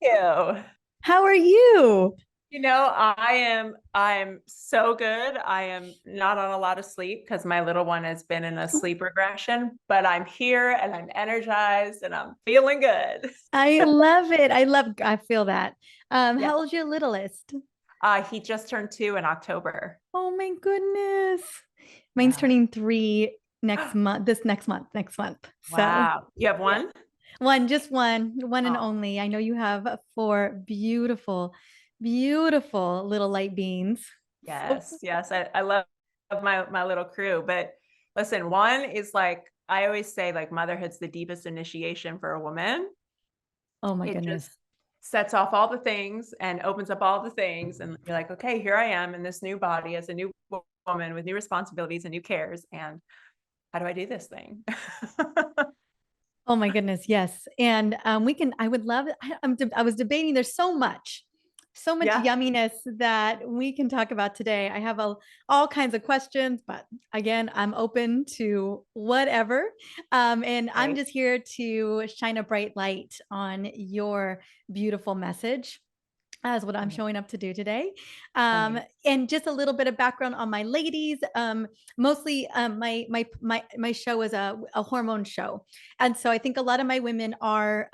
you. How are you? I am so good. I am not on a lot of sleep because my little one has been in a sleep regression, but I'm here and I'm energized and I'm feeling good. I love it. I feel that. Yeah. How old's your littlest? He just turned 2 in October. Oh my goodness. Mine's Yeah. turning 3 next month. So Wow. You have yeah, one? just one and Oh, only. I know you have 4 beautiful, beautiful little light beings. So yes. Yes. I love my little crew. But listen, one is like, I always say, like, motherhood's the deepest initiation for a woman. oh my It goodness. just sets off all the things and opens up all the things. And you're like, okay, here I am in this new body as a new woman with new responsibilities and new cares. And how do I do this thing? Oh my goodness, yes. And I would love, I was debating, there's so much Yeah. yumminess that we can talk about today. I have all kinds of questions, but again, I'm open to whatever. And I'm Right. just here to shine a bright light on your beautiful message as what I'm showing up to do today. Amazing. And just a little bit of background on my ladies. Mostly my show is a hormone show. And so I think a lot of my women are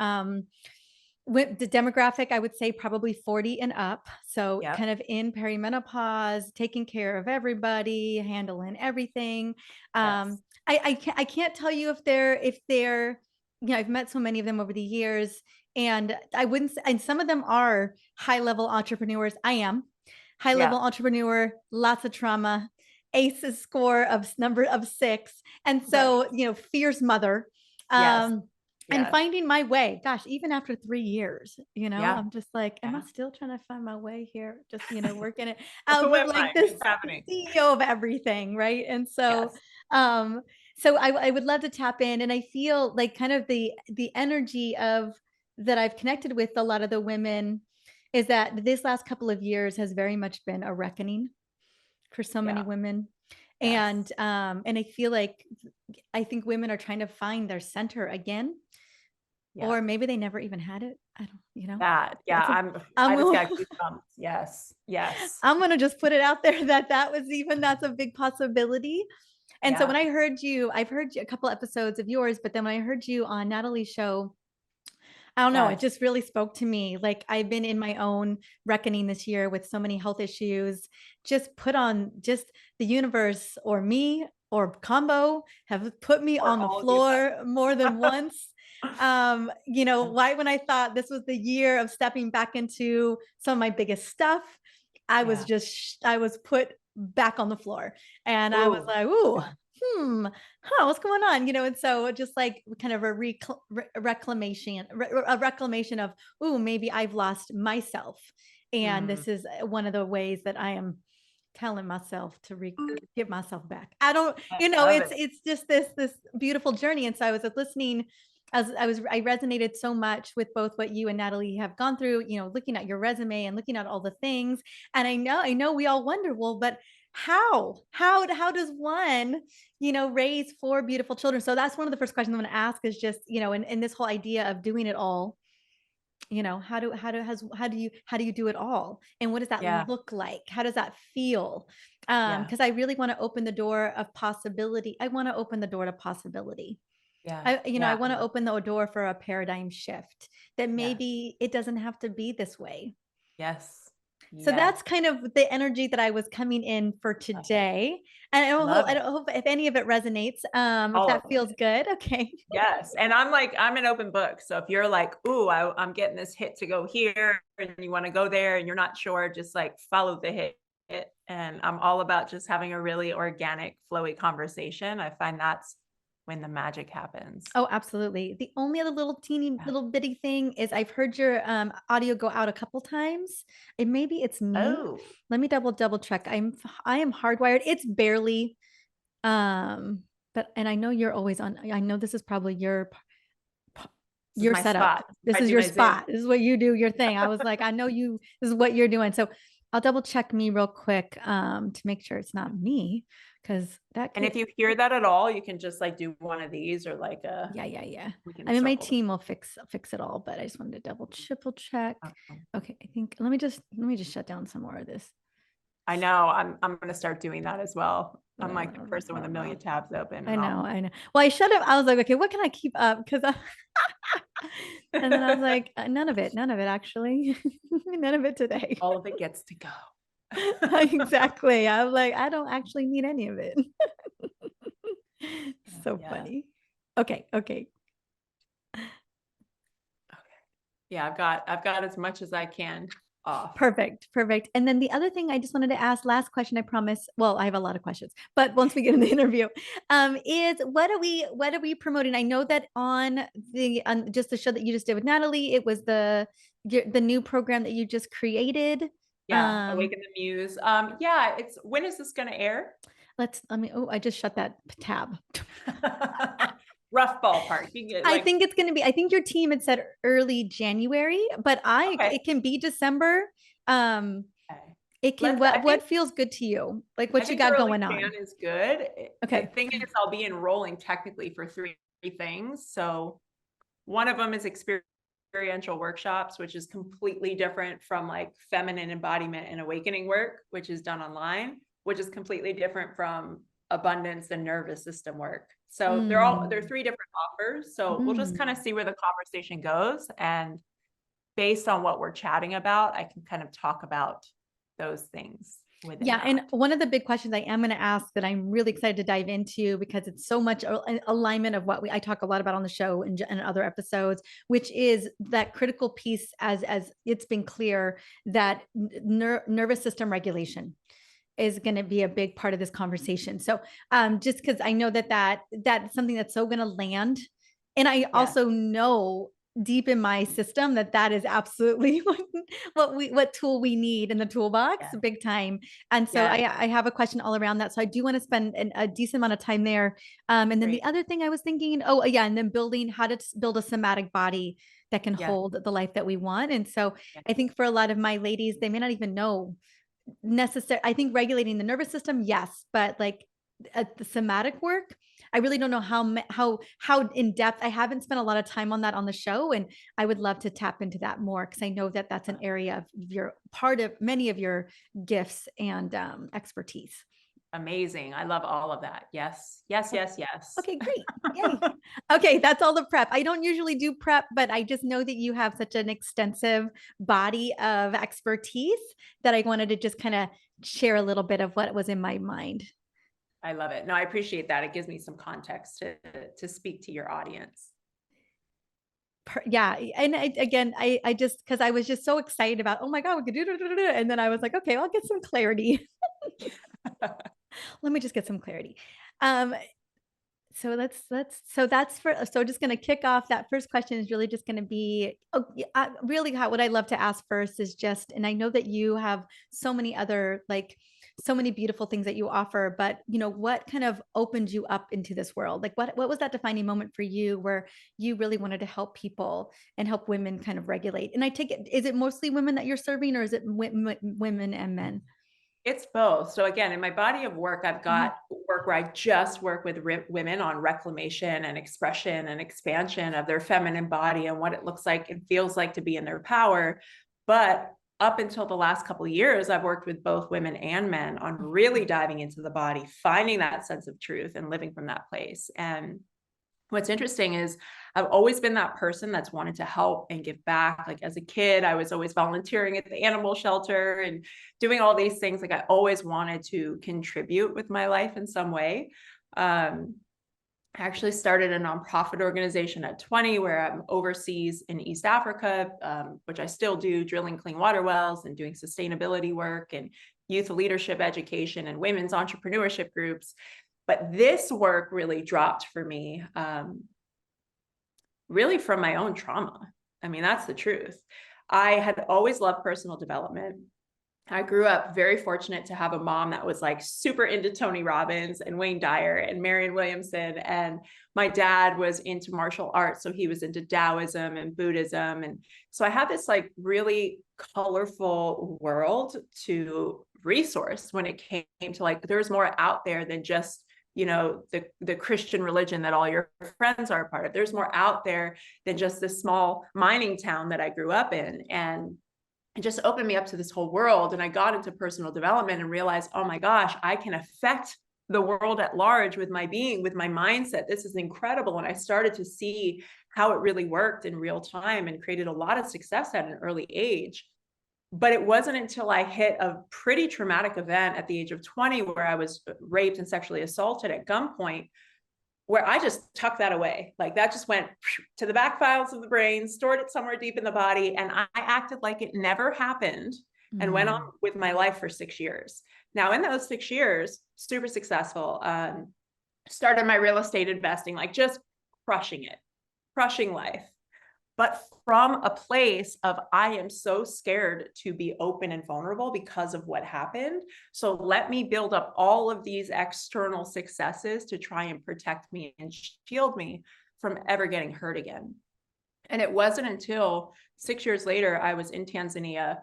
with the demographic, I would say probably 40 and up. So Yep. kind of in perimenopause, taking care of everybody, handling everything. Yes. I can't tell you if they're, I've met so many of them over the years, and I wouldn't, and some of them are high level entrepreneurs. I am high Yeah. level entrepreneur, lots of trauma, ACEs score of number of 6. And Right. so, fierce mother. Yes. Um, and Yes. finding my way, gosh, even after 3 years, Yeah. I'm just like, am I Yeah. still trying to find my way here? Just, working it out Who with am like I? this What's happening? CEO of everything. Right. And so, Yes. um, I would love to tap in, and I feel like kind of the energy of that I've connected with a lot of the women is that this last couple of years has very much been a reckoning for so many Yeah. women. Yes. And I feel like I think women are trying to find their center again, Yeah. or maybe they never even had it. I don't, That. Yeah. that's a, I just I'm got goosebumps. Yes. Yes. I'm gonna just put it out there that that's a big possibility. And so Yeah. when I've heard a couple episodes of yours, but then when I heard you on Natalie's show, I don't know, it Yes. just really spoke to me. Like, I've been in my own reckoning this year with so many health issues, just put on just the universe or me or combo have put me Or on the all of the floor more than above. once. Why when I thought this was the year of stepping back into some of my biggest stuff, Yeah. I was put back on the floor, and I was Ooh. like, ooh, Yeah. what's going on? And so just like kind of a reclamation of, ooh, maybe I've lost myself. And Mm. this is one of the ways that I am telling myself to give myself back. I don't, I love it. it's just this beautiful journey. And so I was listening as I resonated so much with both what you and Natalie have gone through, looking at your resume and looking at all the things. And I know we all wonder, well, but how does one, raise 4 beautiful children? So that's one of the first questions I'm going to ask is just, in this whole idea of doing it all, how do you do it all? And what does that Yeah. look like? How does that feel? Yeah. Because I really want to open the door of possibility. I want to open the door to possibility. Yeah. I Yeah. want to open the door for a paradigm shift that Yes. maybe it doesn't have to be this way. Yes. So Yes. that's kind of the energy that I was coming in for Love it. today. And Love I it. don't hope if any of it resonates, if All that of feels it. good. Okay. Yes. And I'm like, I'm an open book. So if you're like, ooh, I'm getting this hit to go here and you want to go there and you're not sure, just like follow the hit. And I'm all about just having a really organic, flowy conversation. I find that's when the magic happens. Oh, absolutely. The only other little teeny Yeah. little bitty thing is I've heard your audio go out a couple times. And maybe it's me. Oh, Let me double check. I am hardwired. It's barely um but and I know you're always on. I know this is probably this is your my setup. spot. This I is do your my Zoom. spot. This is what you do, your thing. I was like, I know you, this is what you're doing. So I'll double check me real quick to make sure it's not me, because that And could. if you hear that at all, you can just like do one of these or like Yeah. we can I mean, my circle them. team will fix it all, but I just wanted to triple check. Oh. Okay, I think let me just shut down some more of this. I know I'm going to start doing that as well. I'm like the person with a million tabs open. I know. Well, I shut up. I was like, okay, what can I keep up? Because and then I was like, none of it actually, none of it today. All of it gets to go. Exactly. I was like, I don't actually need any of it. So funny. Okay. Yeah, I've got as much as I can off. Perfect. And then the other thing I just wanted to ask, last question, I promise. Well, I have a lot of questions, but once we get in the interview, is what are we promoting? I know that on just the show that you just did with Natalie, it was the new program that you just created. Yeah, Awaken the Muse. Yeah, when is this gonna air? I just shut that tab. Rough ballpark. I think it's going to be, I think your team had said early January, but it can be December. It can, what feels good to you? Like what you got going on? Jan is good. Okay. The thing is, I'll be enrolling technically for three things. So one of them is experiential workshops, which is completely different from like feminine embodiment and awakening work, which is done online, which is completely different from abundance and nervous system work. So they're three different offers. So we'll just kind of see where the conversation goes. And based on what we're chatting about, I can kind of talk about those things. And one of the big questions I am going to ask that I'm really excited to dive into, because it's so much alignment of what I talk a lot about on the show and other episodes, which is that critical piece, as it's been clear, that nervous system regulation is going to be a big part of this conversation. So just because I know that's something that's so going to land. And I also know deep in my system that is absolutely what tool we need in the toolbox, big time. And so I have a question all around that. So I do want to spend a decent amount of time there. And then the other thing I was thinking, and then how to build a somatic body that can hold the life that we want. And so I think for a lot of my ladies, they may not even know necessary. I think regulating the nervous system, yes, but like the somatic work, I really don't know how in depth. I haven't spent a lot of time on that on the show, and I would love to tap into that more, because I know that that's an area of your part of many of your gifts and expertise. Amazing. I love all of that. Yes. Okay, great. Yay. Okay, that's all the prep. I don't usually do prep, but I just know that you have such an extensive body of expertise that I wanted to just kind of share a little bit of what was in my mind. I love it. No, I appreciate that. It gives me some context to speak to your audience. Yeah. And I just, because I was just so excited about, oh my God, we could do, and then I was like, okay, I'll get some clarity. Let me just get some clarity. So just going to kick off. That first question is really just going to be what I love to ask first is just, and I know that you have so many other, like so many beautiful things that you offer, but what kind of opened you up into this world? Like what was that defining moment for you where you really wanted to help people and help women kind of regulate? And I take it, is it mostly women that you're serving, or is it women and men? It's both. So again, in my body of work, I've got work where I just work with women on reclamation and expression and expansion of their feminine body and what it looks like and feels like to be in their power. But up until the last couple of years, I've worked with both women and men on really diving into the body, finding that sense of truth and living from that place. And what's interesting is I've always been that person that's wanted to help and give back. Like as a kid, I was always volunteering at the animal shelter and doing all these things. Like I always wanted to contribute with my life in some way. I actually started a nonprofit organization at 20 where I'm overseas in East Africa, which I still do, drilling clean water wells and doing sustainability work and youth leadership education and women's entrepreneurship groups. But this work really dropped for me, really from my own trauma. I mean, that's the truth. I had always loved personal development. I grew up very fortunate to have a mom that was like super into Tony Robbins and Wayne Dyer and Marianne Williamson. And my dad was into martial arts. So he was into Taoism and Buddhism. And so I had this like really colorful world to resource when it came to like, there's more out there than just, you know, the Christian religion that all your friends are a part of. There's more out there than just this small mining town that I grew up in. And it just opened me up to this whole world. And I got into personal development and realized, oh my gosh, I can affect the world at large with my being, with my mindset. This is incredible. And I started to see how it really worked in real time and created a lot of success at an early age. But it wasn't until I hit a pretty traumatic event at the age of 20, where I was raped and sexually assaulted at gunpoint, where I just tucked that away. Like that just went to the back files of the brain, stored it somewhere deep in the body. And I acted like it never happened and went on with my life for 6 years. Now, in those 6 years, super successful. Started my real estate investing, like just crushing it, crushing life. But from a place of, I am so scared to be open and vulnerable because of what happened. So let me build up all of these external successes to try and protect me and shield me from ever getting hurt again. And it wasn't until 6 years later, I was in Tanzania,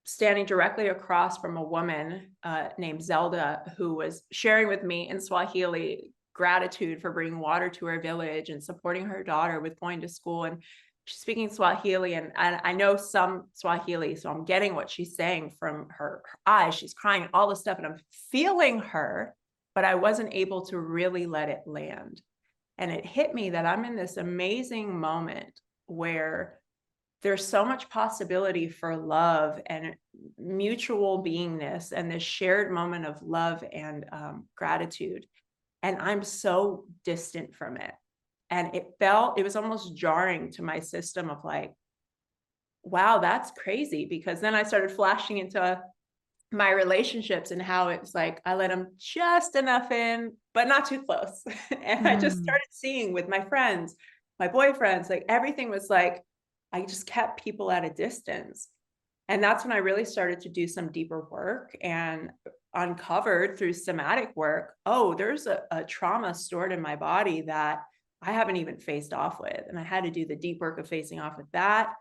standing directly across from a woman named Zelda, who was sharing with me in Swahili gratitude for bringing water to her village and supporting her daughter with going to school. And she's speaking Swahili, and I know some Swahili, so I'm getting what she's saying from her eyes. She's crying, all this stuff, and I'm feeling her, but I wasn't able to really let it land. And it hit me that I'm in this amazing moment where there's so much possibility for love and mutual beingness and this shared moment of love and gratitude. And I'm so distant from it. And it was almost jarring to my system of like, wow, that's crazy. Because then I started flashing into my relationships and how it's like, I let them just enough in, but not too close. And I just started seeing with my friends, my boyfriends, like everything was like, I just kept people at a distance. And that's when I really started to do some deeper work and uncovered through somatic work, oh, there's a trauma stored in my body that I haven't even faced off with. And I had to do the deep work of facing off with that,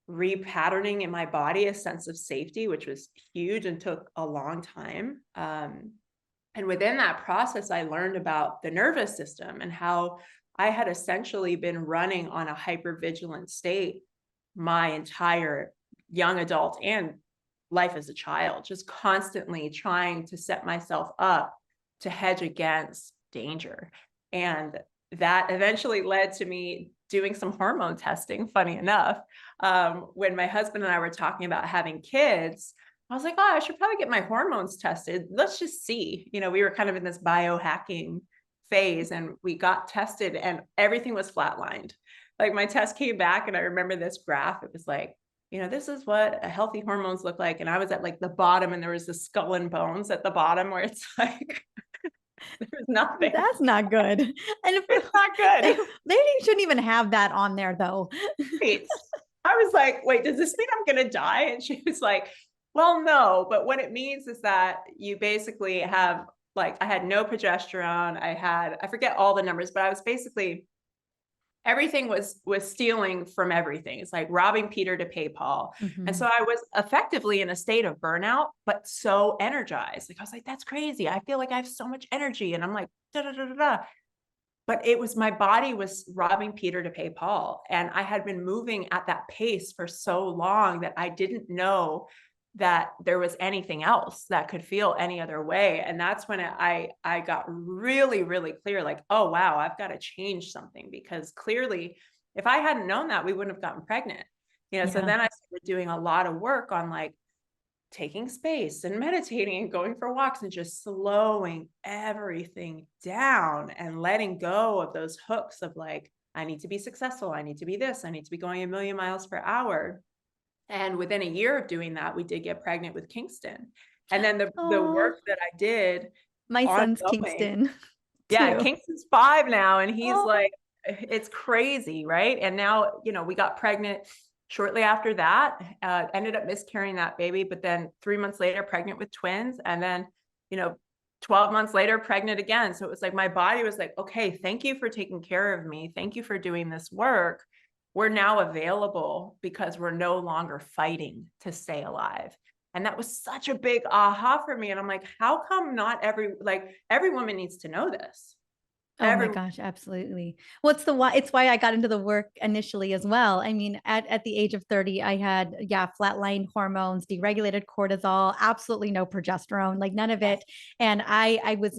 repatterning in my body a sense of safety, which was huge and took a long time. And within that process, I learned about the nervous system and how I had essentially been running on a hypervigilant state my entire young adult and life as a child, just constantly trying to set myself up to hedge against danger. And that eventually led to me doing some hormone testing, funny enough. When my husband and I were talking about having kids, I was like, oh, I should probably get my hormones tested. Let's just see. You know, we were kind of in this biohacking phase, and we got tested and everything was flatlined. Like my test came back and I remember this graph. It was like, you know, this is what healthy hormones look like. And I was at like the bottom, and there was the skull and bones at the bottom where it's like, there's nothing. That's not good. And It's not good. They shouldn't even have that on there though. Right. I was like, wait, does this mean I'm going to die? And she was like, well, no, but what it means is that you basically have, like, I had no progesterone. I forget all the numbers, but I was basically, everything was stealing from everything. It's like robbing Peter to pay Paul. And so I was effectively in a state of burnout, but so energized. Like, I was like, that's crazy. I feel like I have so much energy. And I'm like, da, da, da, da, da. But it was, my body was robbing Peter to pay Paul. And I had been moving at that pace for so long that I didn't know that there was anything else that could feel any other way. And that's when I got really, really clear, like, oh, wow, I've got to change something, because clearly if I hadn't known that, we wouldn't have gotten pregnant. You know, so then I started doing a lot of work on like taking space and meditating and going for walks and just slowing everything down and letting go of those hooks of like, I need to be successful. I need to be this. I need to be going 1,000,000 miles per hour. And within a year of doing that, we did get pregnant with Kingston. And then the work that I did, my son's Kingston. Yeah, too. Kingston's 5 now, and he's like, it's crazy, right? And now, you know, we got pregnant shortly after that, ended up miscarrying that baby, but then 3 months later, pregnant with twins. And then, you know, 12 months later, pregnant again. So it was like, my body was like, okay, thank you for taking care of me. Thank you for doing this work. we're now available because we're no longer fighting to stay alive. And that was such a big aha for me. And I'm like, how come not every woman needs to know this? Oh my Every gosh, absolutely. Well, it's why I got into the work initially as well. I mean, at the age of 30, I had, yeah, flatline hormones, deregulated cortisol, absolutely no progesterone, like none of Yes. it. And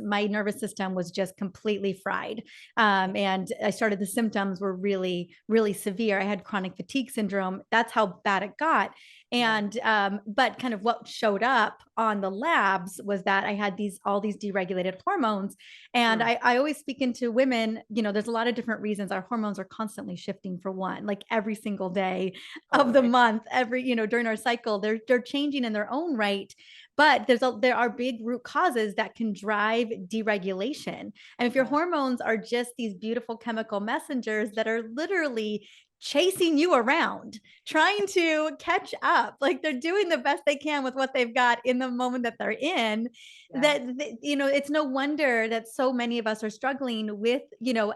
my nervous system was just completely fried. And I started, the symptoms were really, really severe. I had chronic fatigue syndrome. That's how bad it got. Yeah. And but kind of what showed up on the labs was that I had all these deregulated hormones. And Hmm. I always speak into women, there's a lot of different reasons our hormones are constantly shifting, for one, like every single day of the Totally. month, during our cycle, they're changing in their own right. But there are big root causes that can drive deregulation. And if your Yeah. hormones are just these beautiful chemical messengers that are literally chasing you around, trying to catch up, like they're doing the best they can with what they've got in the moment that they're in, Yeah. it's no wonder that so many of us are struggling with,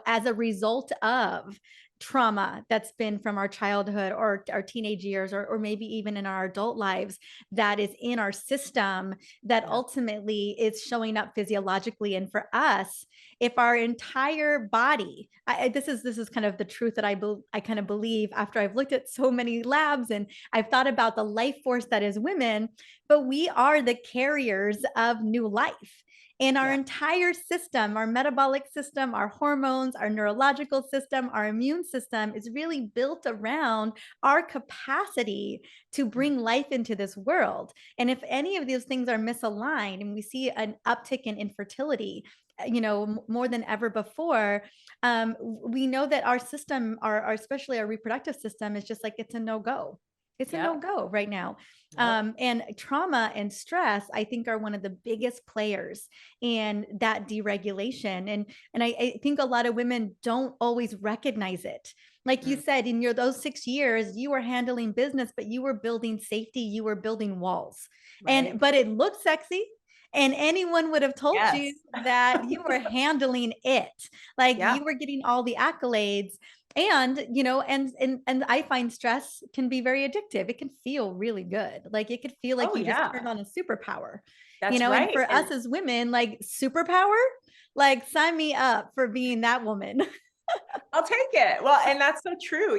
as a result of trauma that's been from our childhood or our teenage years, or maybe even in our adult lives, that is in our system, that Yeah. ultimately is showing up physiologically. And for us, if our entire body, this is kind of the truth that I kind of believe after I've looked at so many labs and I've thought about the life force that is women, but we are the carriers of new life. And our Yeah. entire system, our metabolic system, our hormones, our neurological system, our immune system is really built around our capacity to bring life into this world. And if any of these things are misaligned and we see an uptick in infertility, more than ever before, we know that our system, especially our reproductive system, is just like, it's a no-go. It's a Yep. no-go right now. Yep. And trauma and stress, I think, are one of the biggest players in that deregulation. And I think a lot of women don't always recognize it. Like you Mm. said, in those 6 years, you were handling business, but you were building safety, you were building walls. Right. But it looked sexy. And anyone would have told Yes. you that you were handling it. Like Yeah. you were getting all the accolades. And I find stress can be very addictive. It can feel really good. Like it could feel like Oh you just yeah. turned on a superpower. That's And right. for us And as women, like superpower, like sign me up for being that woman. I'll take it. Well, and that's so true.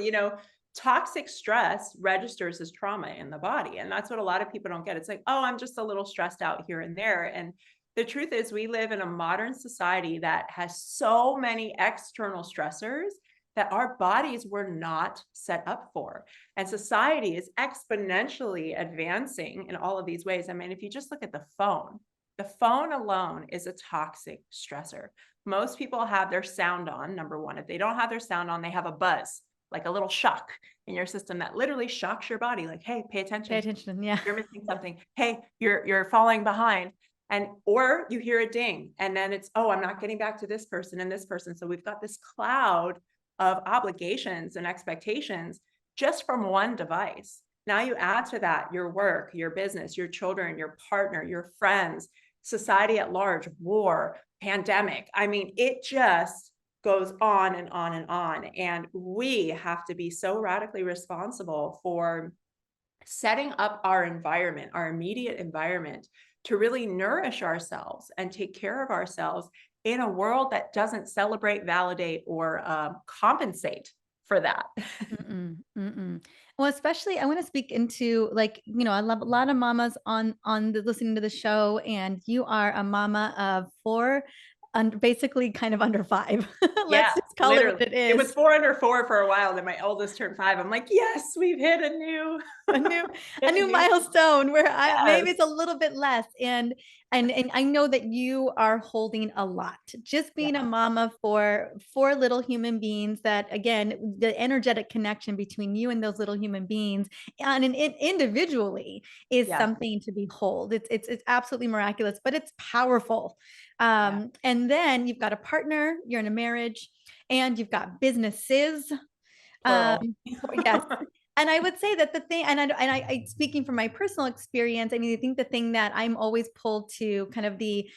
Toxic stress registers as trauma in the body. And that's what a lot of people don't get. It's like, oh, I'm just a little stressed out here and there. And the truth is, we live in a modern society that has so many external stressors that our bodies were not set up for. And society is exponentially advancing in all of these ways. I mean, if you just look at the phone alone is a toxic stressor. Most people have their sound on, number one. If they don't have their sound on, they have a buzz, like a little shock in your system that literally shocks your body. Like, hey, pay Pay attention. attention. Yeah. You're missing something. Hey, you're falling behind. Or you hear a ding and then it's, oh, I'm not getting back to this person and this person. So we've got this cloud of obligations and expectations just from one device. Now you add to that your work, your business, your children, your partner, your friends, society at large, war, pandemic. I mean, it just goes on and on and on. And we have to be so radically responsible for setting up our environment, our immediate environment, to really nourish ourselves and take care of ourselves in a world that doesn't celebrate, validate, or compensate for that. Mm-mm, mm-mm. Well, especially I want to speak into, like, I love a lot of mamas on listening to the show, and you are a mama of four, basically kind of under five. Yeah, Let's just call it what literally. it It was is. 4 under 4 for a while. Then my eldest turned 5. I'm like, yes, we've hit a new, a new a hit a new new, milestone where I maybe yes. it's a little bit less. And I know that you are holding a lot, just Yeah. being a mama for four little human beings, that again, the energetic connection between you and those little human beings and individually is Yeah. something to behold. It's absolutely miraculous, but it's powerful. Yeah. And then you've got a partner, you're in a marriage, and you've got businesses. Plural. Yes. And I would say that the thing, and I speaking from my personal experience, I mean, I think the thing that I'm always pulled to, kind of the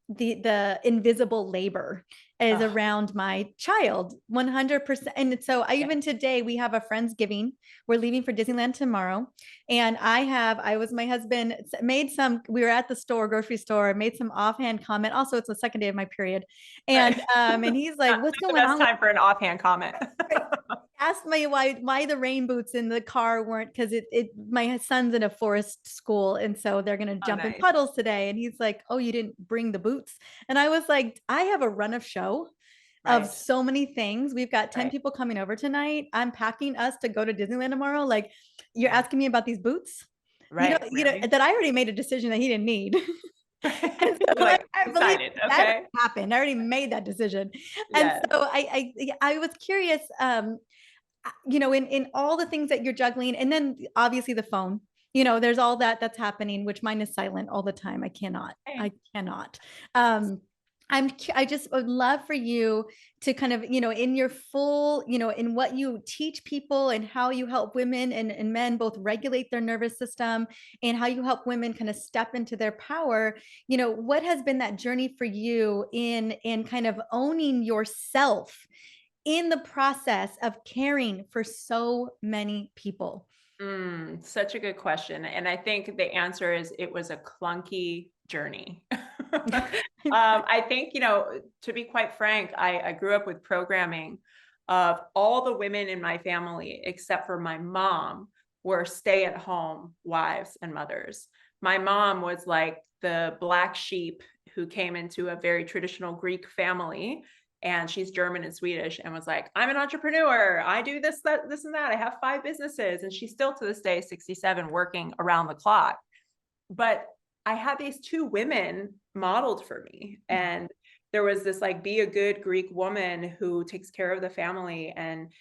the invisible labor is Ugh. around my child 100%. And so even today we have a Friendsgiving. We're leaving for Disneyland tomorrow. And I was my husband made some, we were at the store, grocery store, made some offhand comment. Also, it's the second day of my period. Right. And he's like, Not what's the going best on with time for an offhand comment. asked me why the rain boots in the car weren't, because it my son's in a forest school and so they're gonna Oh, jump in nice. puddles today, and he's like, oh, you didn't bring the boots. And I was like, I have a run of show of Right. so many things. We've got 10 Right. people coming over tonight. I'm packing us to go to Disneyland tomorrow. Like, you're Yeah. asking me about these boots, Right. you know Really? that I already made a decision that he didn't need. And so You're like, I believe decided. that Okay. happened. I already made that decision. And Yes. so I was curious, in all the things that you're juggling, and then obviously the phone, there's all that's happening, which mine is silent all the time. Hey. I cannot. um I just would love for you to kind of, in your full, in what you teach people and how you help women and men both regulate their nervous system, and how you help women kind of step into their power. What has been that journey for you in kind of owning yourself in the process of caring for so many people? Such a good question. And I think the answer is it was a clunky journey. I think, to be quite frank, I grew up with programming of all the women in my family, except for my mom, were stay-at-home wives and mothers. My mom was like the black sheep who came into a very traditional Greek family, and she's German and Swedish, and was like, I'm an entrepreneur. I do this, that, this, and that. I have 5 businesses. And she's still to this day, 67, working around the clock. But I had these 2 women modeled for me. And there was this like, be a good Greek woman who takes care of the family and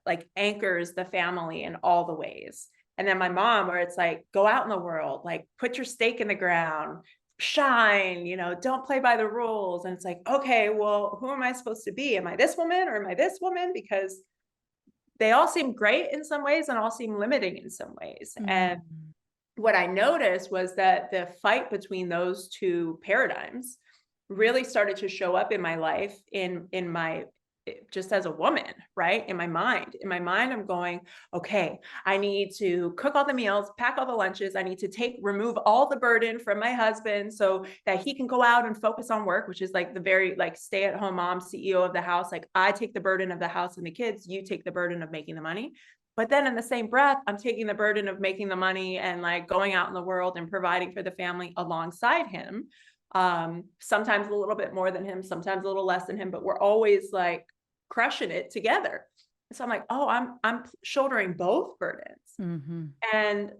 like anchors the family in all the ways. And then my mom, where it's like, go out in the world, like put your stake in the ground, shine, don't play by the rules. And it's like, okay, well, who am I supposed to be? Am I this woman or am I this woman? Because they all seem great in some ways and all seem limiting in some ways. And what I noticed was that the fight between those 2 paradigms really started to show up in my life, in my, just as a woman, right? In my mind, I'm going, okay, I need to cook all the meals, pack all the lunches. I need to remove all the burden from my husband so that he can go out and focus on work, which is like the very like stay-at-home mom, CEO of the house. Like, I take the burden of the house and the kids, you take the burden of making the money. But then in the same breath, I'm taking the burden of making the money and like going out in the world and providing for the family alongside him. Sometimes a little bit more than him, sometimes a little less than him, but we're always like crushing it together. So I'm like, oh, I'm shouldering both burdens. And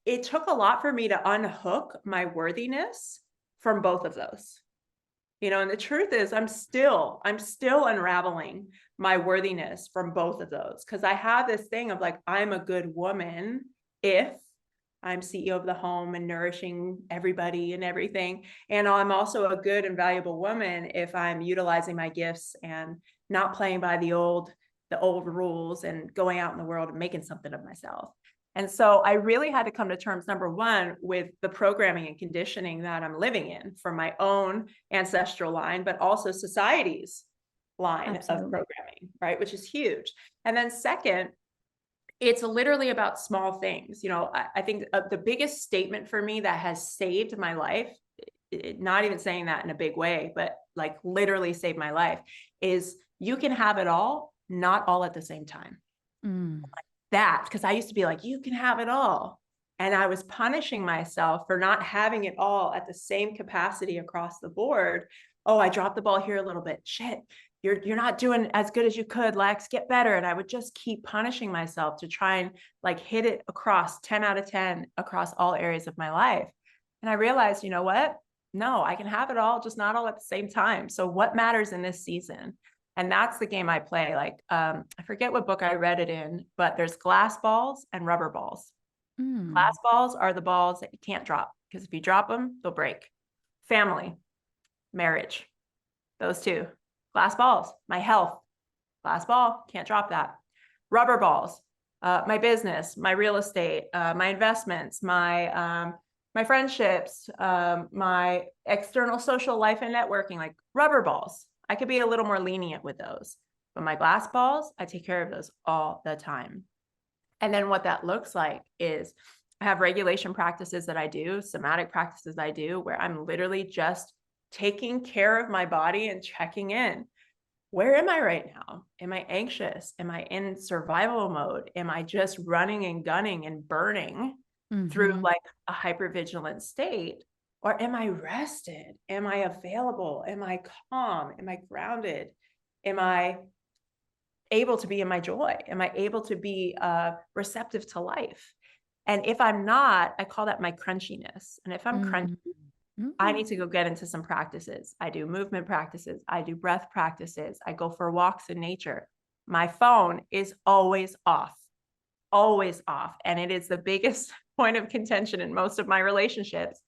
it took a lot for me to unhook my worthiness from both of those. And the truth is I'm still unraveling my worthiness from both of those, because I have this thing of like, I'm a good woman if I'm CEO of the home and nourishing everybody and everything. And I'm also a good and valuable woman if I'm utilizing my gifts and not playing by the old rules and going out in the world and making something of myself. And so I really had to come to terms, number one, with the programming and conditioning that I'm living in from my own ancestral line, but also society's line of programming, right? Which is huge. And then second, it's literally about small things. I think the biggest statement for me that has saved my life, not even saying that in a big way, but like literally saved my life, is you can have it all, not all at the same time. Like that, because I used to be like, you can have it all. And I was punishing myself for not having it all at the same capacity across the board. Oh, I dropped the ball here a little bit. Shit, you're not doing as good as you could, Lex, get better. And I would just keep punishing myself to try and like hit it across 10 out of 10 across all areas of my life. And I realized, you know what? No, I can have it all, just not all at the same time. So what matters in this season? And that's the game I play. Like, I forget what book I read it in, but there's glass balls and rubber balls. Glass balls are the balls that you can't drop, because if you drop them, they'll break. Family, marriage, those 2. Glass balls, my health, glass ball, can't drop that. Rubber balls, my business, my real estate, my investments, my My friendships, my external social life and networking, like rubber balls. I could be a little more lenient with those, but my glass balls, I take care of those all the time. And then what that looks like is I have regulation practices that I do, somatic practices I do, where I'm literally just taking care of my body and checking in. Where am I right now? Am I anxious? Am I in survival mode? Am I just running and gunning and burning through Mhm. like a hypervigilant state? Or am I rested? Am I available? Am I calm? Am I grounded? Am I able to be in my joy? Am I able to be receptive to life? And if I'm not, I call that my crunchiness. And if I'm crunchy, Mm. I need Mm. to go get into some practices. I do movement practices. I do breath practices. I go for walks in nature. My phone is always off, always off. And it is the biggest point of contention in most of my relationships,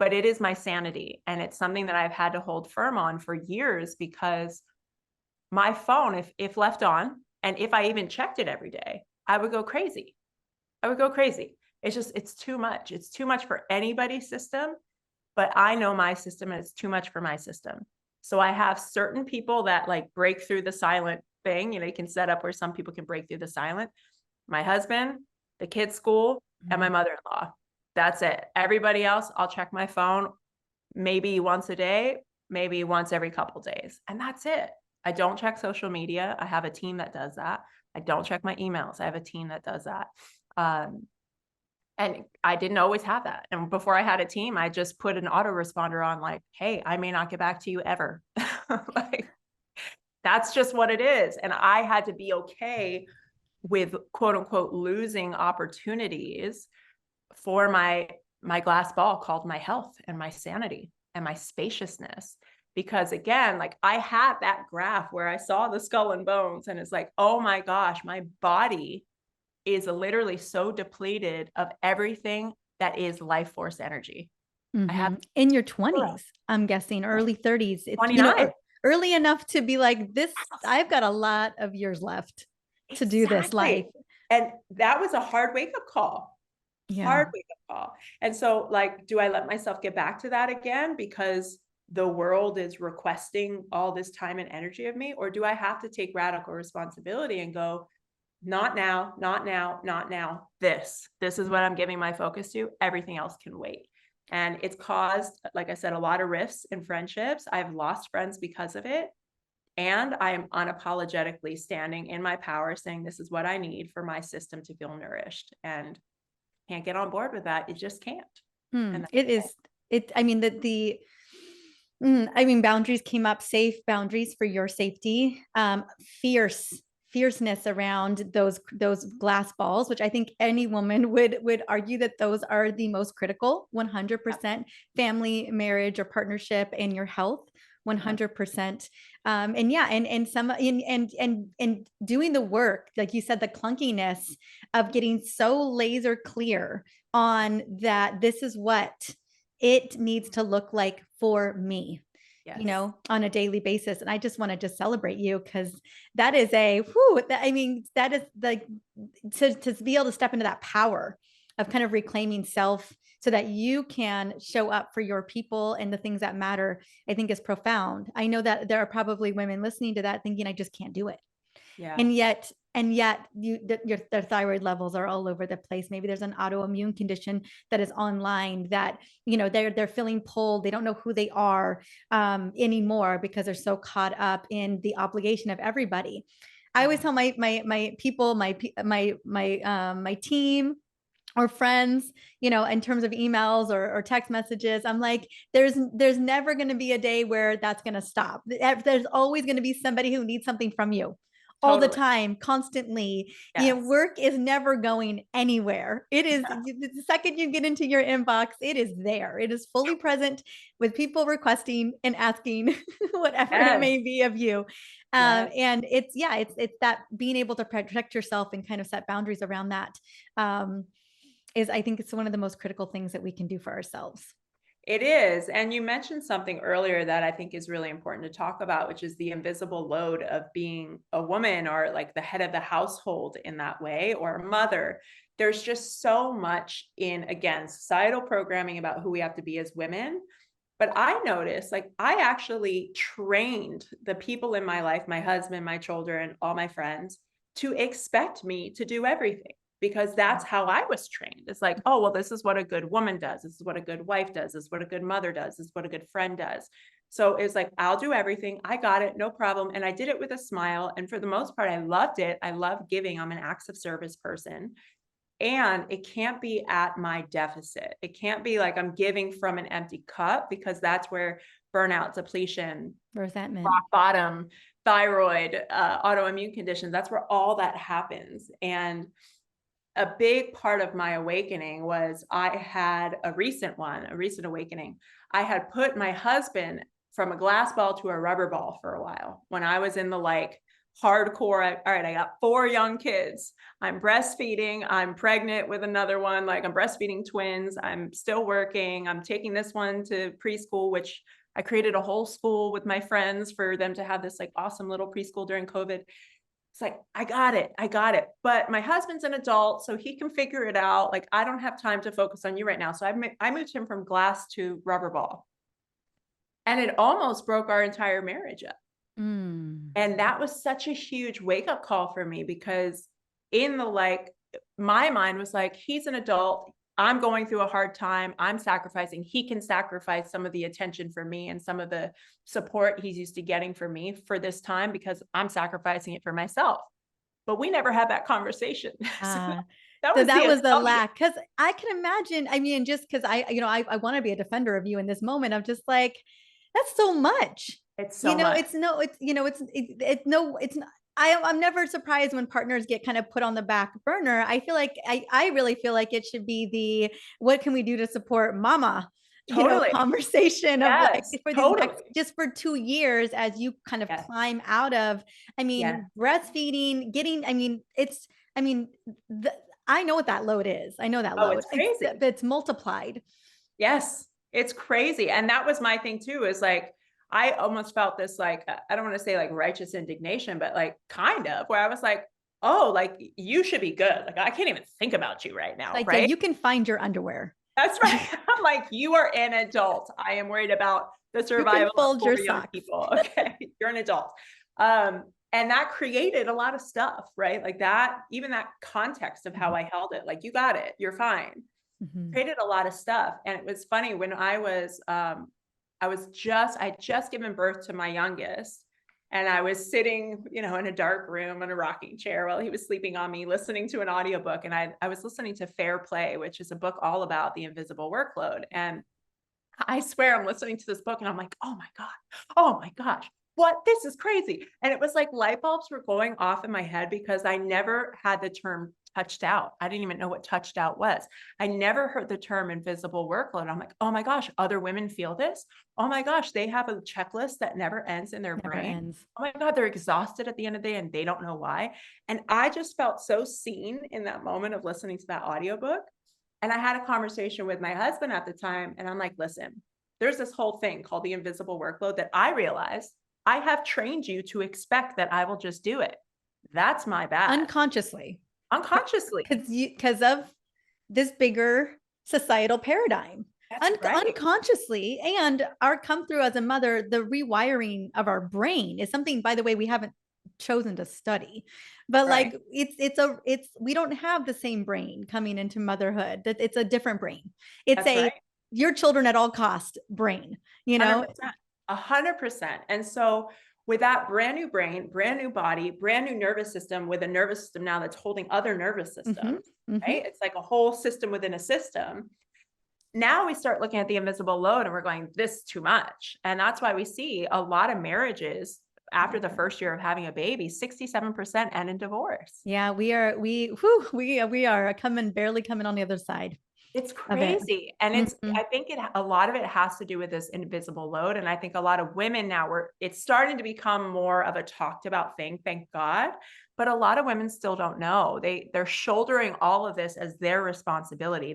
but it is my sanity. And it's something that I've had to hold firm on for years because my phone, if left on, and if I even checked it every day, I would go crazy. I would go crazy. It's just, it's too much. It's too much for anybody's system, but I know my system and it's too much for my system. So I have certain people that like break through the silent thing. You know, you can set up where some people can break through the silent. My husband, the kids' school, and my Mhm. mother-in-law. That's it. Everybody else, I'll check my phone maybe once a day, maybe once every couple days. And that's it. I don't check social media. I have a team that does that. I don't check my emails. I have a team that does that. Um, and I didn't always have that. And before I had a team, I just put an autoresponder on like, hey, I may not get back to you ever. Like, that's just what it is. And I had to be okay with quote unquote losing opportunities for my glass ball called my health and my sanity and my spaciousness. Because again, like I had that graph where I saw the skull and bones and it's like, oh my gosh, my body is literally so depleted of everything that is life force energy. I have In your 20s, I'm guessing early 30s. It's, 29. early enough to be like this. I've got a lot of years left to do this life. Exactly. And that was a hard wake up call. Yeah. Hard wake up call. And so, like, do I let myself get back to that again because the world is requesting all this time and energy of me? Or do I have to take radical responsibility and go, not now, not now, not now. This is what I'm giving my focus to. Everything else can wait. And it's caused, like I said, a lot of rifts in friendships. I've lost friends because of it. And I am unapologetically standing in my power saying, this is what I need for my system to feel nourished. And can't get on board with that. It just can't. And It is, I mean, I mean, boundaries came up, safe boundaries for your safety, fierceness around those glass balls, which I think any woman would argue that those are the most critical. 100% family, marriage, or partnership, and your health. 100%. And yeah, and some and doing the work, like you said, the clunkiness of getting so laser clear on that. This is what it needs to look like for me, yes. on a daily basis. And I just wanted to celebrate you because that is I mean, that is like to be able to step into that power of kind of reclaiming self so that you can show up for your people and the things that matter, I think is profound. I know that there are probably women listening to that thinking, I just can't do it. Yeah. And yet their thyroid levels are all over the place. Maybe there's an autoimmune condition that is online that they're feeling pulled. They don't know who they are anymore because they're so caught up in the obligation of everybody. I always tell my people, my team or friends, in terms of emails or text messages, I'm like, there's never going to be a day where that's going to stop. There's always going to be somebody who needs something from you all the Totally. time, constantly. Yes. Work is never going anywhere. It is Yeah. the second you get into your inbox, it is there. It is fully present with people requesting and asking whatever it Yes. may be of you. Yes. And it's that being able to protect yourself and kind of set boundaries around that. I think it's one of the most critical things that we can do for ourselves. It is. And you mentioned something earlier that I think is really important to talk about, which is the invisible load of being a woman or like the head of the household in that way, or a mother. There's just so much in, again, societal programming about who we have to be as women. But I noticed, like, I actually trained the people in my life, my husband, my children, all my friends, to expect me to do everything because that's how I was trained. It's like, oh, well, this is what a good woman does. This is what a good wife does. This is what a good mother does. This is what a good friend does. So it's like, I'll do everything. I got it. No problem. And I did it with a smile. And for the most part, I loved it. I love giving. I'm an acts of service person. And it can't be at my deficit. It can't be like I'm giving from an empty cup, because that's where burnout, depletion, Resentment. rock bottom, thyroid, autoimmune conditions, that's where all that happens. And a big part of my awakening was I had a recent awakening. I had put my husband from a glass ball to a rubber ball for a while when I was in the like hardcore. All right, I got 4 young kids. I'm breastfeeding. I'm pregnant with another one. Like, I'm breastfeeding twins. I'm still working. I'm taking this one to preschool, which I created a whole school with my friends for them to have this like awesome little preschool during COVID. It's like, I got it. I got it. But my husband's an adult, so he can figure it out. Like, I don't have time to focus on you right now. So I moved him from glass to rubber ball. And it almost broke our entire marriage up. Mm. And that was such a huge wake up call for me, because in the like, my mind was like, he's an adult. I'm going through a hard time. I'm sacrificing. He can sacrifice some of the attention for me and some of the support he's used to getting for me for this time, because I'm sacrificing it for myself. But we never had that conversation. So Ah, that so was that the was the assumption. lack. Because I can imagine, I mean, just because I want to be a defender of you in this moment of just like, that's so much. It's You so know, much. it's no, it's, you know, it's no, it's not. I'm never surprised when partners get kind of put on the back burner. I feel like I really feel like it should be the what can we do to support mama, you know, Totally. conversation of like Yes. for these next Totally. just for 2 years as you kind of Yes. climb out of, I Yes. mean, breastfeeding, getting, I mean, it's, I mean, the, I know what that load is. I know that Oh, load. it's crazy. It's multiplied. Yes, it's crazy. And that was my thing too, is like, I almost felt this, like, I don't want to say like righteous indignation, but like kind of where I was like, oh, like you should be good. Like, I can't even think about you right now. Like, yeah, Right. you can find your underwear. That's right. I'm like, you are an adult. I am worried about the You can survival of fold 4 your young socks. people. Okay. You're an adult. And that created a lot of stuff, right? Like that, even that context of how I held it, like, you got it, you're fine, Mhm. created a lot of stuff. And it was funny when I just given birth to my youngest, and I was sitting, you know, in a dark room in a rocking chair while he was sleeping on me, listening to an audiobook. And I was listening to Fair Play, which is a book all about the invisible workload. And I swear I'm listening to this book and I'm like, oh my God, oh my gosh, what? This is crazy. And it was like light bulbs were going off in my head, because I never had the term touched out. I didn't even know what touched out was. I never heard the term invisible workload. I'm like, oh my gosh, other women feel this. Oh my gosh, they have a checklist that never ends in their Never brain. ends. Oh my God, they're exhausted at the end of the day and they don't know why. And I just felt so seen in that moment of listening to that audiobook. And I had a conversation with my husband at the time, and I'm like, listen, there's this whole thing called the invisible workload that I realized I have trained you to expect that I will just do it. That's my bad. Unconsciously. Unconsciously. Because of this bigger societal paradigm. That's right. Unconsciously, and our come through as a mother, the rewiring of our brain is something, by the way, we haven't chosen to study, but Right. like it's we don't have the same brain coming into motherhood. That it's a different brain. It's That's a right. your children at all cost brain, you know. 100%. 100%. And so with that brand new brain, brand new body, brand new nervous system, with a nervous system now that's holding other nervous Mm-hmm, systems, mm-hmm. right? It's like a whole system within a system. Now we start looking at the invisible load and we're going, this is too much. And that's why we see a lot of marriages after the first year of having a baby, 67% end in divorce. Yeah, we are coming barely coming on the other side It's of it. crazy. And Mhm. I think a lot of it has to do with this invisible load. And I think a lot of women now it's starting to become more of a talked about thing, thank God. But a lot of women still don't know. They're shouldering all of this as their responsibility.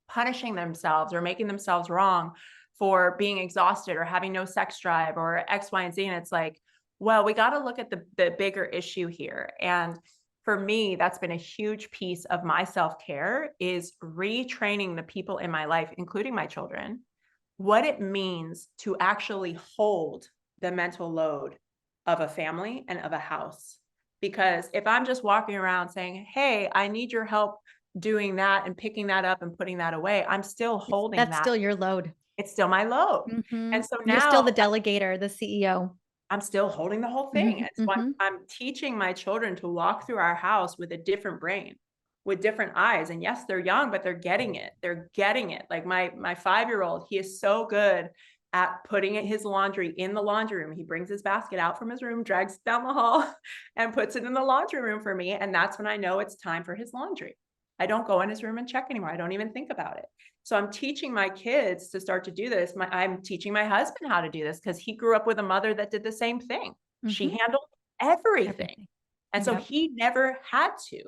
punishing themselves or making themselves wrong for being exhausted or having no sex drive or X, Y, and Z. And it's like, well, we got to look at the bigger issue here. And for me, that's been a huge piece of my self-care, is retraining the people in my life, including my children, what it means to actually hold the mental load of a family and of a house. Because if I'm just walking around saying, hey, I need your help doing that and picking that up and putting that away, I'm still holding That's that. still your load. It's still my load. Mhm. And so You're still now the delegator, the CEO. I'm still holding the whole thing. Mhm, And so mhm. I'm teaching my children to walk through our house with a different brain, with different eyes. And yes, they're young, but they're getting it. They're getting it. Like my 5-year-old, he is so good at putting his laundry in the laundry room. He brings his basket out from his room, drags it down the hall, and puts it in the laundry room for me. And that's when I know it's time for his laundry. I don't go in his room and check anymore. I don't even think about it. So I'm teaching my kids to start to do this. I'm teaching my husband how to do this because he grew up with a mother that did the same thing. She Mhm. handled everything. Everything. And so Yep. he never had to.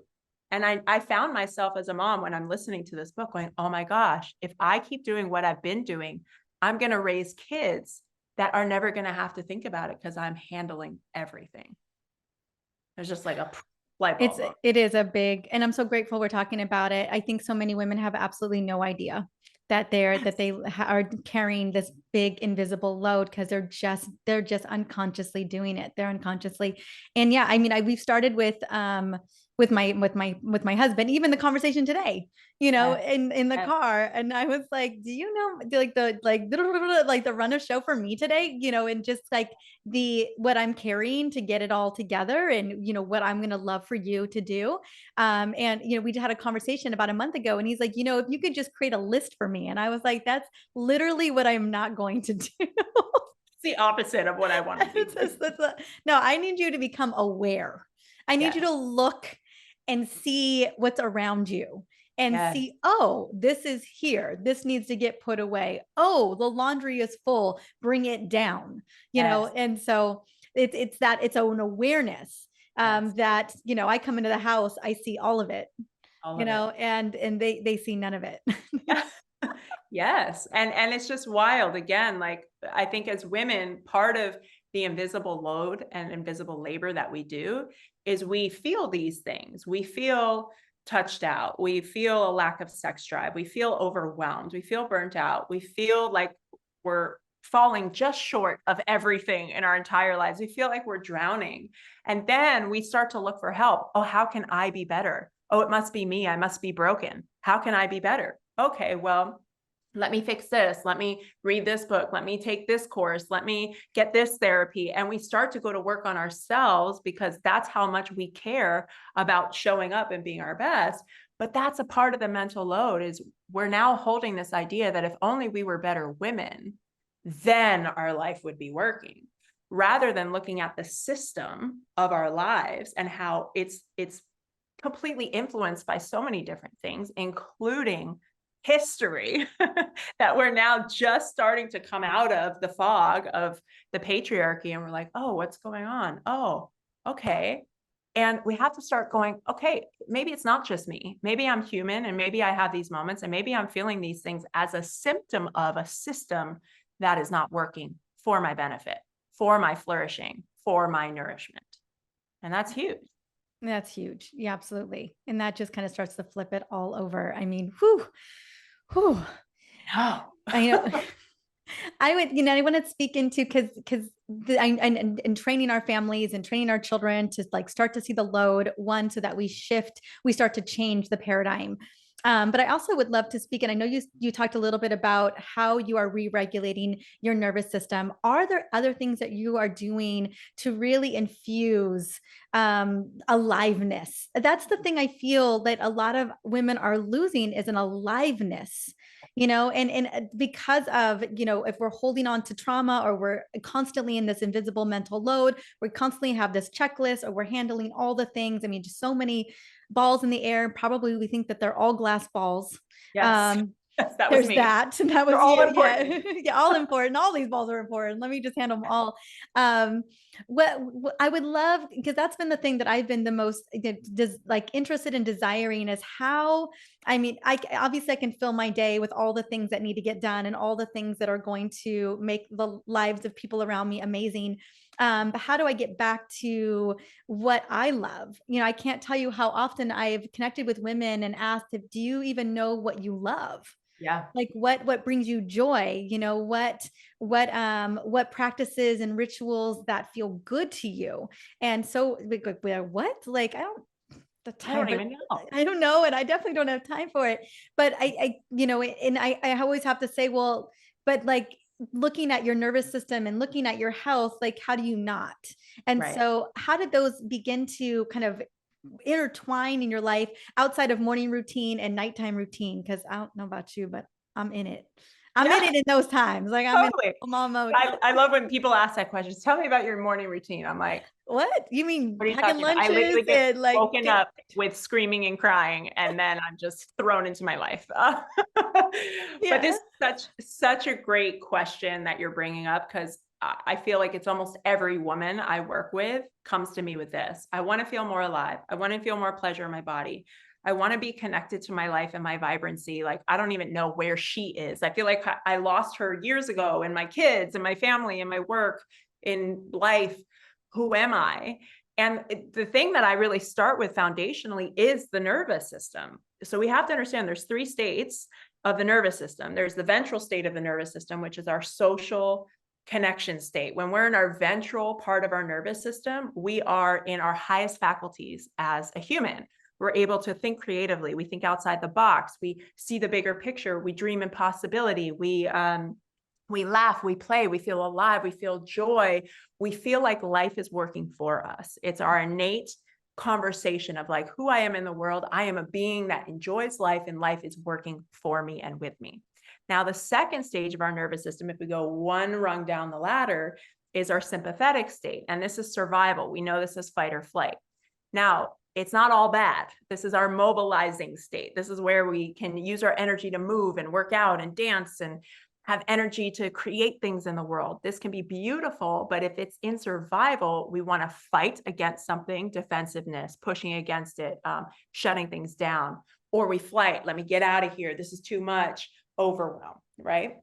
And I found myself as a mom when I'm listening to this book going, oh my gosh, if I keep doing what I've been doing, I'm going to raise kids that are never going to have to think about it because I'm handling everything. There's just like a light bulb moment. It is a big, and I'm so grateful we're talking about it. I think so many women have absolutely no idea that they are carrying this big invisible load because they're just unconsciously doing it. They're unconsciously, and yeah, I mean, we've started with my husband, even the conversation today, Yes, in the yes, car, and I was like, do you know, like like the run of show for me today, and just like the what I'm carrying to get it all together, and what I'm gonna love for you to do. And we had a conversation about a month ago, and he's like, if you could just create a list for me, and I was like, that's literally what I'm not going to do. it's the opposite of what I want to be doing. No, I need you to become aware. I need you Yes, to look and see what's around you and yes, see, oh, this is here. This needs to get put away. Oh, the laundry is full. Bring it down. yes, And so it's that it's an awareness, yes, that, I come into the house, I see all of it, all of it. and they see none of it. Yes. And it's just wild. Again, like I think as women, part of the invisible load and invisible labor that we do is we feel these things. We feel touched out. We feel a lack of sex drive. We feel overwhelmed. We feel burnt out. We feel like we're falling just short of everything in our entire lives. We feel like we're drowning. And then we start to look for help. Oh, how can I be better? Oh, it must be me. I must be broken. How can I be better? Okay, well, let me fix this. Let me read this book. Let me take this course. Let me get this therapy. And we start to go to work on ourselves because that's how much we care about showing up and being our best. But that's a part of the mental load, is we're now holding this idea that if only we were better women, then our life would be working, rather than looking at the system of our lives and how it's completely influenced by so many different things, including history that we're now just starting to come out of the fog of the patriarchy. And we're like, oh, what's going on? Oh, okay. And we have to start going, okay, maybe it's not just me. Maybe I'm human, and maybe I have these moments, and maybe I'm feeling these things as a symptom of a system that is not working for my benefit, for my flourishing, for my nourishment. And that's huge. That's huge. Yeah, absolutely. And that just kind of starts to flip it all over. I mean, whew, whew. No. I know. I would, I want to speak into because and training our families and training our children to like start to see the load one, so that we start to change the paradigm. But I also would love to speak, and I know you talked a little bit about how you are re-regulating your nervous system. Are there other things that you are doing to really infuse aliveness? That's the thing I feel that a lot of women are losing, is an aliveness. And because of, if we're holding on to trauma, or we're constantly in this invisible mental load, we constantly have this checklist, or we're handling all the things. I mean, just so many balls in the air. Probably we think that they're all glass balls. Yes. Yes, that was There's me. that. That was They're all you. important. Yeah. Yeah. All important. All these balls are important. Let me just handle them all. What I would love, because that's been the thing that I've been the most like interested in desiring is how, I mean, obviously I can fill my day with all the things that need to get done and all the things that are going to make the lives of people around me amazing. But how do I get back to what I love? I can't tell you how often I've connected with women and asked, if, do you even know what you love? Yeah. Like what brings you joy? What practices and rituals that feel good to you? And so like, what? Like, I don't the I don't time, but even know. I don't know. And I definitely don't have time for it. But I always have to say, well, but like looking at your nervous system and looking at your health, like, how do you not? And Right. so how did those begin to kind of intertwine in your life outside of morning routine and nighttime routine? Because I don't know about you, but I'm in it. I'm in Yeah, it in those times. Like I'm in totally. mom mode. I love when people ask that question. Tell me about your morning routine. I'm like, What? You mean what are you packing talking about? I lunches literally get and like woken up with screaming and crying, and then I'm just thrown into my life. But yeah. this is such a great question that you're bringing up, because I feel like it's almost every woman I work with comes to me with this. I want to feel more alive. I want to feel more pleasure in my body. I want to be connected to my life and my vibrancy. Like, I don't even know where she is. I feel like I lost her years ago, and my kids and my family and my work in life. Who am I? And the thing that I really start with foundationally is the nervous system. So we have to understand there's 3 states of the nervous system. There's the ventral state of the nervous system, which is our social connection state. When we're in our ventral part of our nervous system, we are in our highest faculties as a human. We're able to think creatively. We think outside the box. We see the bigger picture. We dream in possibility. We laugh, we play, we feel alive, we feel joy. We feel like life is working for us. It's our innate conversation of like who I am in the world. I am a being that enjoys life, and life is working for me and with me. Now, the second stage of our nervous system, if we go one rung down the ladder, is our sympathetic state. And this is survival. We know this as fight or flight. Now, it's not all bad. This is our mobilizing state. This is where we can use our energy to move and work out and dance and have energy to create things in the world. This can be beautiful, but if it's in survival, we want to fight against something, defensiveness, pushing against it, shutting things down, or we flight. Let me get out of here. This is too much. Overwhelm, right?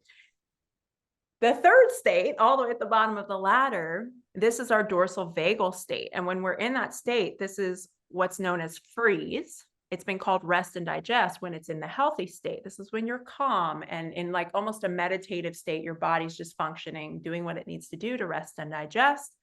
The third state, all the way at the bottom of the ladder, this is our dorsal vagal state. And when we're in that state, this is what's known as freeze. It's been called rest and digest when it's in the healthy state. This is when you're calm and in like almost a meditative state. Your body's just functioning, doing what it needs to do to rest and digest.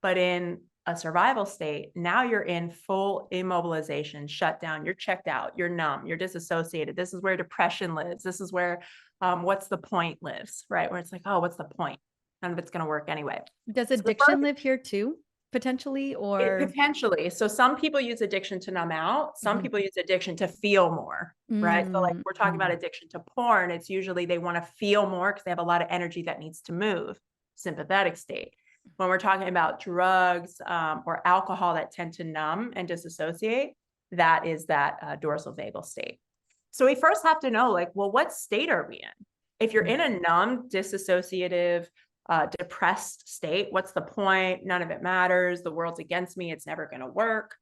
But in a survival state, now you're in full immobilization, shut down, you're checked out, you're numb, you're disassociated. This is where depression lives. This is where what's the point lives, right? Where it's like, oh, what's the point? None of it's going to work anyway. Does So addiction live here too, potentially, or? potentially. So some people use addiction to numb out. Some Mhm. people use addiction to feel more, right? So like we're talking about Mhm. addiction to porn. It's usually they want to feel more because they have a lot of energy that needs to move, sympathetic state. When we're talking about drugs or alcohol that tend to numb and disassociate, that is that dorsal vagal state. So we first have to know like, well, what state are we in? If you're in a numb, disassociative, depressed state, what's the point? None of it matters. The world's against me. It's never going to work.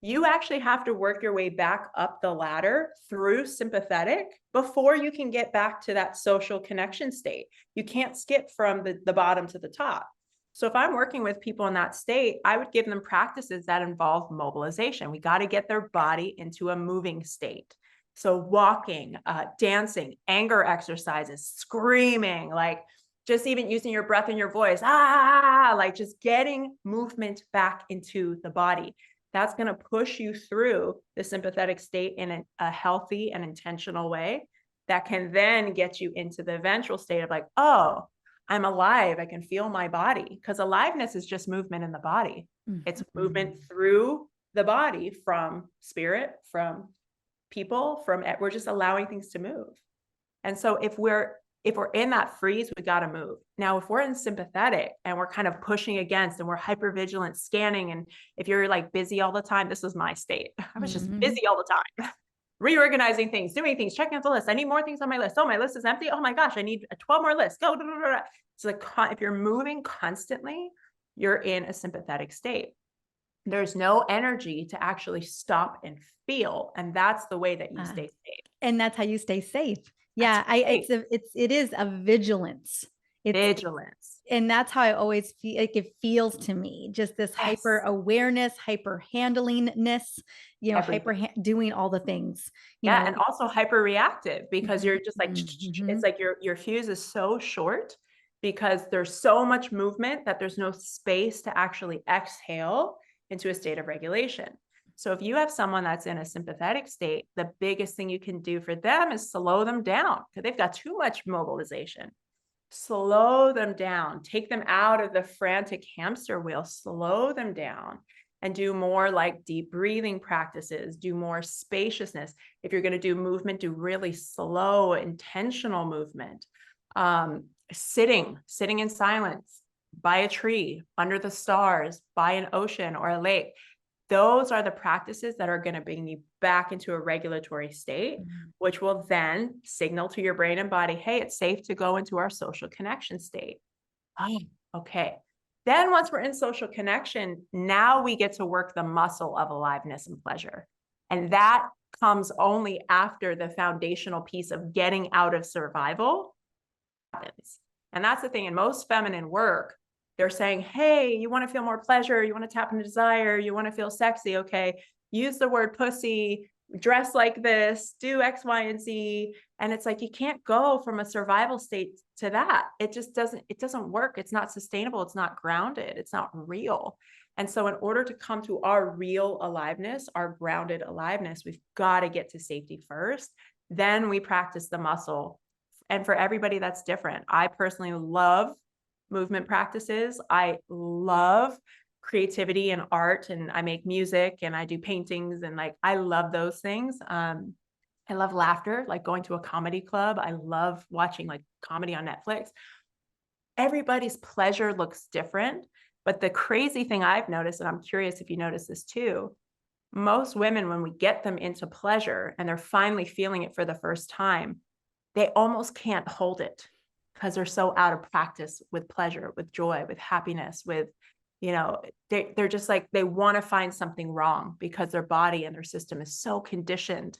You actually have to work your way back up the ladder through sympathetic before you can get back to that social connection state. You can't skip from the bottom to the top. So if I'm working with people in that state, I would give them practices that involve mobilization. We got to get their body into a moving state. So walking, dancing, anger exercises, screaming, like just even using your breath and your voice, like just getting movement back into the body. That's going to push you through the sympathetic state in a healthy and intentional way that can then get you into the ventral state of like, oh, I'm alive. I can feel my body, because aliveness is just movement in the body. It's movement through the body from spirit, from people, we're just allowing things to move. And so if we're in that freeze, we got to move. Now, if we're in sympathetic and we're kind of pushing against and we're hypervigilant, scanning, and if you're like busy all the time, this was my state. I was just busy all the time. reorganizing things, doing things, checking off the list. I need more things on my list. Oh, my list is empty. Oh my gosh, I need 12 more lists. Go. It's like if you're moving constantly, you're in a sympathetic state. There's no energy to actually stop and feel. And that's the way that you stay safe. And that's how you stay safe. Yeah. It is a vigilance. It's Vigilance. And that's how I always feel like it feels to me, just this hyper awareness, hyper handlingness, doing all the things, and also hyper reactive, because you're just like, Mm-hmm. it's like your fuse is so short because there's so much movement that there's no space to actually exhale into a state of regulation. So if you have someone that's in a sympathetic state, the biggest thing you can do for them is slow them down because they've got too much mobilization. Slow them down, take them out of the frantic hamster wheel, slow them down, and do more like deep breathing practices, do more spaciousness. If you're going to do movement, do really slow, intentional movement. Sitting in silence, by a tree, under the stars, by an ocean or a lake. Those are the practices that are going to bring you back into a regulatory state, which will then signal to your brain and body, hey, it's safe to go into our social connection state. Oh, okay. Then once we're in social connection, now we get to work the muscle of aliveness and pleasure. And that comes only after the foundational piece of getting out of survival happens. And that's the thing. In most feminine work, they're saying, hey, you want to feel more pleasure, you want to tap into desire, you want to feel sexy, okay, use the word pussy, dress like this, do X, Y, and Z. And it's like, you can't go from a survival state to that. It doesn't work. It's not sustainable. It's not grounded. It's not real. And so in order to come to our real aliveness, our grounded aliveness, we've got to get to safety first. Then we practice the muscle. And for everybody, that's different. I personally love movement practices. I love creativity and art, and I make music and I do paintings, and like, I love those things. I love laughter, like going to a comedy club. I love watching like comedy on Netflix. Everybody's pleasure looks different. But the crazy thing I've noticed, and I'm curious if you notice this too, most women, when we get them into pleasure and they're finally feeling it for the first time, they almost can't hold it because they're so out of practice with pleasure, with joy, with happiness, with, they're just like, they want to find something wrong because their body and their system is so conditioned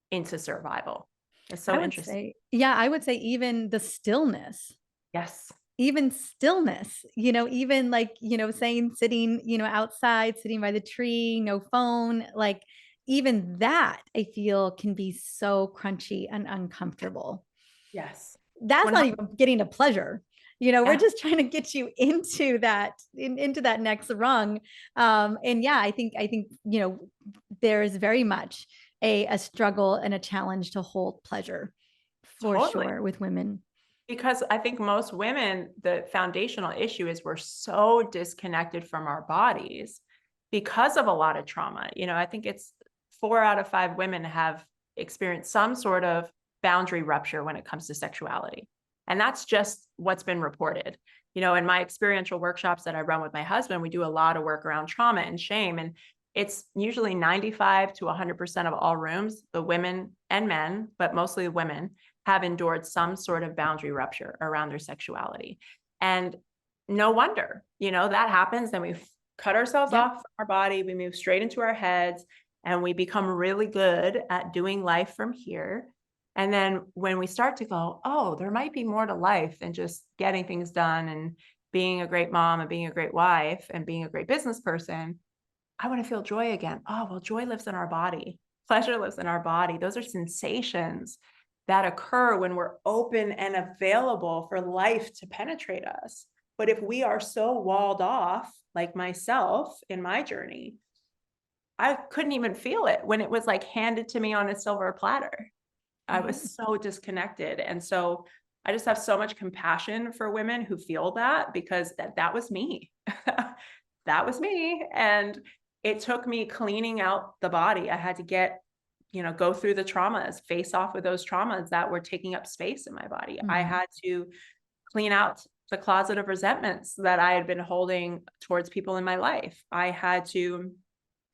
into survival. It's so interesting. I would say even the stillness. Yes. Even stillness, even like, saying, sitting, outside, sitting by the tree, no phone, like even that I feel can be so crunchy and uncomfortable. Yes. That's not even getting to pleasure. We're just trying to get you into that next rung. And yeah, I think, there is very much a struggle and a challenge to hold pleasure for sure with women. Because I think most women, the foundational issue is we're so disconnected from our bodies because of a lot of trauma. I think it's 4 out of 5 women have experienced some sort of boundary rupture when it comes to sexuality. And that's just what's been reported. In my experiential workshops that I run with my husband, we do a lot of work around trauma and shame. And it's usually 95 to 100% of all rooms, the women and men, but mostly women, have endured some sort of boundary rupture around their sexuality. And no wonder, that happens. Then we cut ourselves off from our body, we move straight into our heads, and we become really good at doing life from here. And then when we start to go, oh, there might be more to life than just getting things done and being a great mom and being a great wife and being a great business person, I want to feel joy again. Oh, well, joy lives in our body. Pleasure lives in our body. Those are sensations that occur when we're open and available for life to penetrate us. But if we are so walled off, like myself in my journey, I couldn't even feel it when it was like handed to me on a silver platter. I was so disconnected. And so I just have so much compassion for women who feel that, because that was me. That was me. And it took me cleaning out the body. I had to go through the traumas, face off with those traumas that were taking up space in my body. I had to clean out the closet of resentments that I had been holding towards people in my life. I had to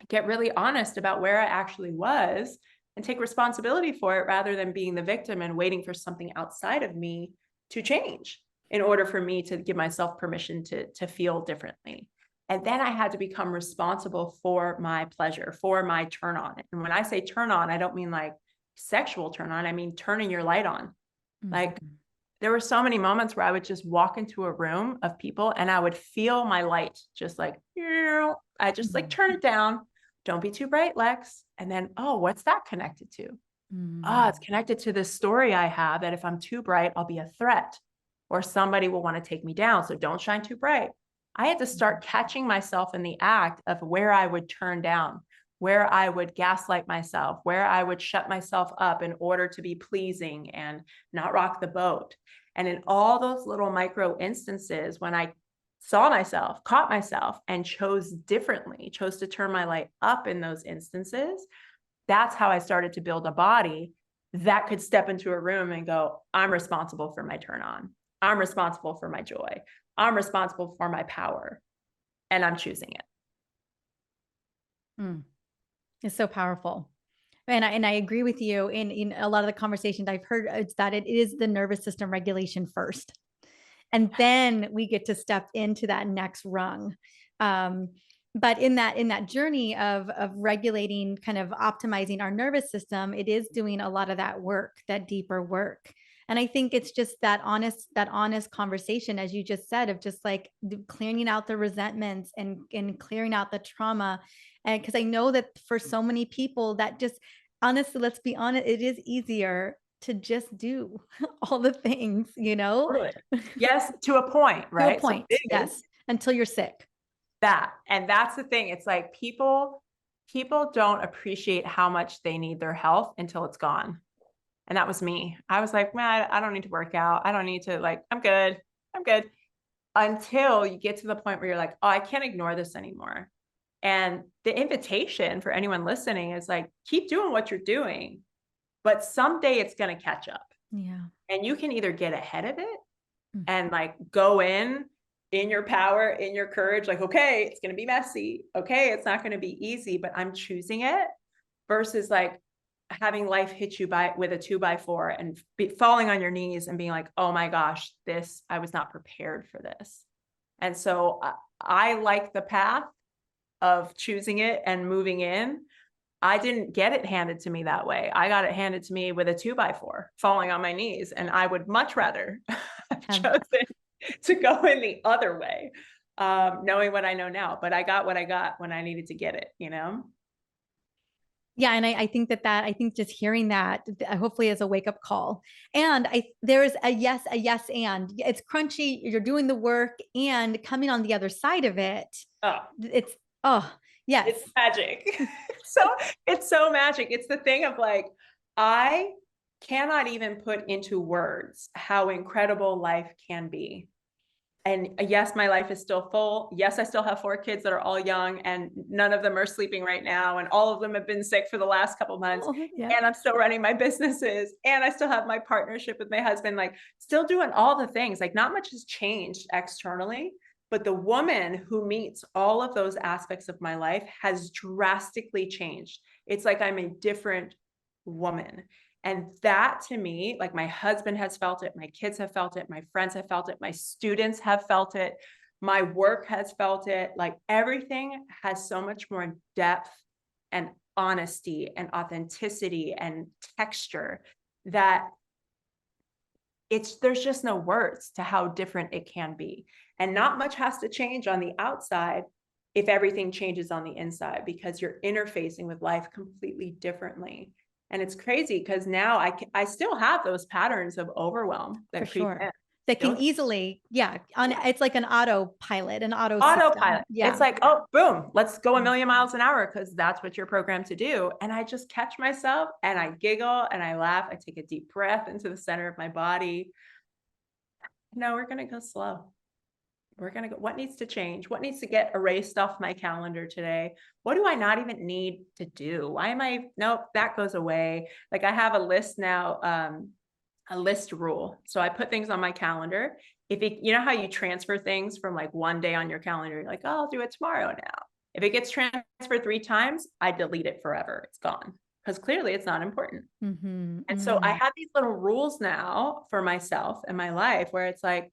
get really honest about where I actually was and take responsibility for it rather than being the victim and waiting for something outside of me to change in order for me to give myself permission to feel differently. And then I had to become responsible for my pleasure, for my turn on. And when I say turn on, I don't mean like sexual turn on. I mean, turning your light on. Like, there were so many moments where I would just walk into a room of people and I would feel my light just like, I just like turn it down. Don't be too bright, Lex. And then, oh, what's that connected to? It's connected to this story I have that if I'm too bright, I'll be a threat or somebody will want to take me down. So don't shine too bright. I had to start catching myself in the act of where I would turn down, where I would gaslight myself, where I would shut myself up in order to be pleasing and not rock the boat. And in all those little micro instances, when I saw myself, caught myself, and chose differently, chose to turn my light up in those instances, that's how I started to build a body that could step into a room and go, I'm responsible for my turn on. I'm responsible for my joy. I'm responsible for my power, and I'm choosing it. It's so powerful. And I agree with you in a lot of the conversations I've heard. It's that it is the nervous system regulation first. And then we get to step into that next rung. But in that journey of regulating, kind of optimizing our nervous system, it is doing a lot of that work, that deeper work. And I think it's just that honest conversation, as you just said, of just like clearing out the resentments and clearing out the trauma. And because I know that for so many people that just, honestly, let's be honest, it is easier to just do all the things, Totally. Yes, to a point, right? To a point, yes, until you're sick. And that's the thing. It's like people don't appreciate how much they need their health until it's gone. And that was me. I was like, man, I don't need to work out. I don't need to, like, I'm good. Until you get to the point where you're like, oh, I can't ignore this anymore. And the invitation for anyone listening is like, keep doing what you're doing, but someday it's going to catch up. Yeah. And you can either get ahead of it and like go in your power, in your courage, like, okay, it's going to be messy. Okay. It's not going to be easy, but I'm choosing it, versus like having life hit you with a 2x4 and falling on your knees and being like, oh my gosh, I was not prepared for this. And so I like the path of choosing it and moving in. I didn't get it handed to me that way. I got it handed to me with a 2x4 falling on my knees. And I would much rather have chosen to go in the other way, knowing what I know now. But I got what I got when I needed to get it, Yeah. And I think I think just hearing that hopefully is a wake-up call. And there is a yes, and it's crunchy. You're doing the work and coming on the other side of it. Yes. It's magic. It's so magic. It's the thing of like, I cannot even put into words how incredible life can be. And yes, my life is still full. Yes, I still have 4 kids that are all young and none of them are sleeping right now. And all of them have been sick for the last couple of months. And I'm still running my businesses and I still have my partnership with my husband, like still doing all the things. Like not much has changed externally, but the woman who meets all of those aspects of my life has drastically changed. It's like I'm a different woman. And that to me, like my husband has felt it, my kids have felt it, my friends have felt it, my students have felt it, my work has felt it, like everything has so much more depth and honesty and authenticity and texture that there's just no words to how different it can be. And not much has to change on the outside if everything changes on the inside, because you're interfacing with life completely differently. And it's crazy because now I still have those patterns of overwhelm that for sure. That can easily, it's like an autopilot. Yeah. It's like, oh, boom, let's go a million miles an hour because that's what you're programmed to do. And I just catch myself and I giggle and I laugh. I take a deep breath into the center of my body. No, we're going to go slow. We're going to go, what needs to change? What needs to get erased off my calendar today? What do I not even need to do? Nope, that goes away. Like I have a list now, a list rule. So I put things on my calendar. You know how you transfer things from like one day on your calendar, you're like, oh, I'll do it tomorrow now. If it gets transferred 3 times, I delete it forever. It's gone. because clearly it's not important. Mm-hmm. And so I have these little rules now for myself and my life where it's like,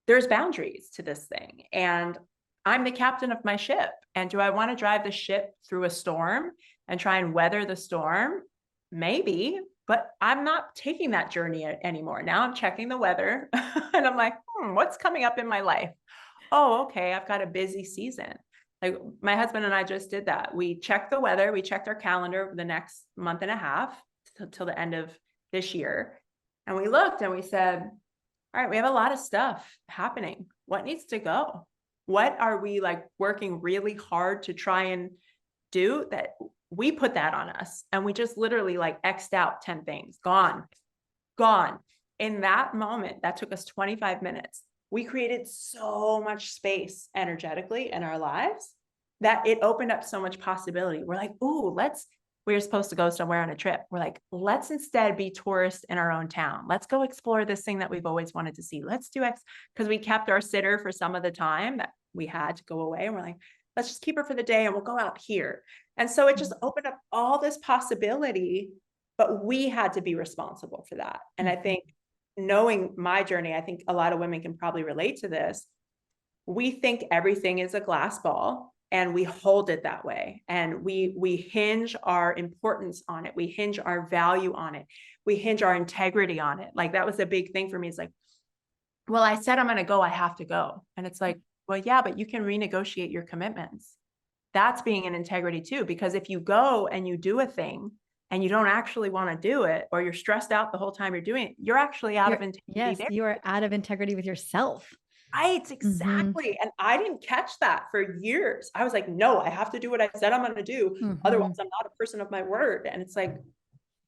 there's boundaries to this thing. And I'm the captain of my ship. And do I want to drive the ship through a storm and try and weather the storm? Maybe, but I'm not taking that journey anymore. Now I'm checking the weather and I'm like, what's coming up in my life? Oh, okay, I've got a busy season. Like my husband and I just did that. We checked the weather. We checked our calendar for the next month and a half till the end of this year. And we looked and we said, all right, we have a lot of stuff happening. What needs to go? What are we like working really hard to try and do that? We put that on us and we just literally like X'd out 10 things, gone. In that moment, that took us 25 minutes. We created so much space energetically in our lives that it opened up so much possibility. We're like, ooh, we were supposed to go somewhere on a trip. We're like, let's instead be tourists in our own town. Let's go explore this thing that we've always wanted to see. Let's do X, because we kept our sitter for some of the time that we had to go away. And we're like, let's just keep her for the day and we'll go out here. And so it just opened up all this possibility, but we had to be responsible for that. And I think knowing my journey, I think a lot of women can probably relate to this. We think everything is a glass ball and we hold it that way. And we hinge our importance on it. We hinge our value on it. We hinge our integrity on it. Like that was a big thing for me. It's like, well, I said I'm going to go, I have to go. And it's like, well, yeah, but you can renegotiate your commitments. That's being in integrity too, because if you go and you do a thing and you don't actually want to do it, or you're stressed out the whole time you're doing it, you're actually out of integrity. Yes, there. you are out of integrity with yourself. Right, exactly. And I didn't catch that for years. I was like, no, I have to do what I said I'm going to do. Otherwise, I'm not a person of my word. And it's like,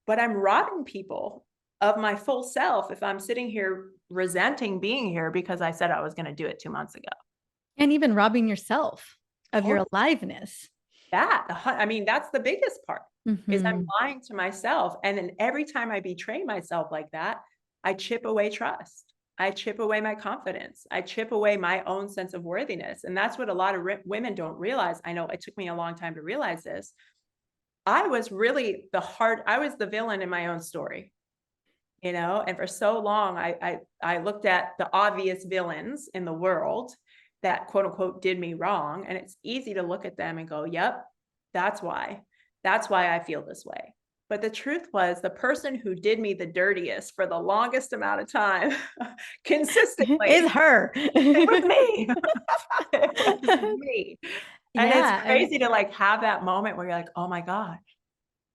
but I'm robbing people of my full self if I'm sitting here resenting being here because I said I was going to do it 2 months ago. And even robbing yourself of your aliveness. I mean, that's the biggest part is I'm lying to myself. And then every time I betray myself like that, I chip away trust. I chip away my confidence. I chip away my own sense of worthiness. And that's what a lot of women don't realize. I know it took me a long time to realize this. I was really I was the villain in my own story, you know? And for so long, I looked at the obvious villains in the world that quote unquote did me wrong. And it's easy to look at them and go, yep, that's why I feel this way. But the truth was the person who did me the dirtiest for the longest amount of time consistently is her. It was me. It was me. And it's crazy to like have that moment where you're like, oh my God,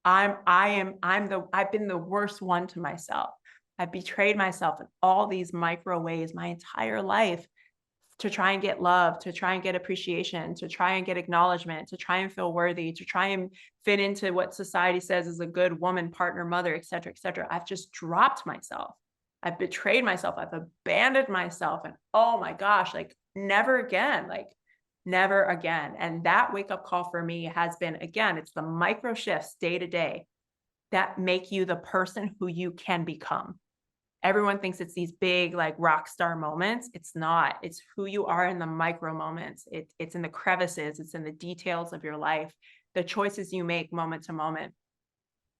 I've been the worst one to myself. I've betrayed myself in all these micro ways my entire life to try and get love, to try and get appreciation, to try and get acknowledgement, to try and feel worthy, to try and fit into what society says is a good woman, partner, mother, et cetera, et cetera. I've just dropped myself. I've betrayed myself. I've abandoned myself. And oh my gosh, like never again, never again. And that wake up call for me has been, again, it's the micro shifts day to day that make you the person who you can become. Everyone thinks it's these big like rock star moments. It's not. It's who you are in the micro moments. It's in the crevices. It's in the details of your life, the choices you make moment to moment.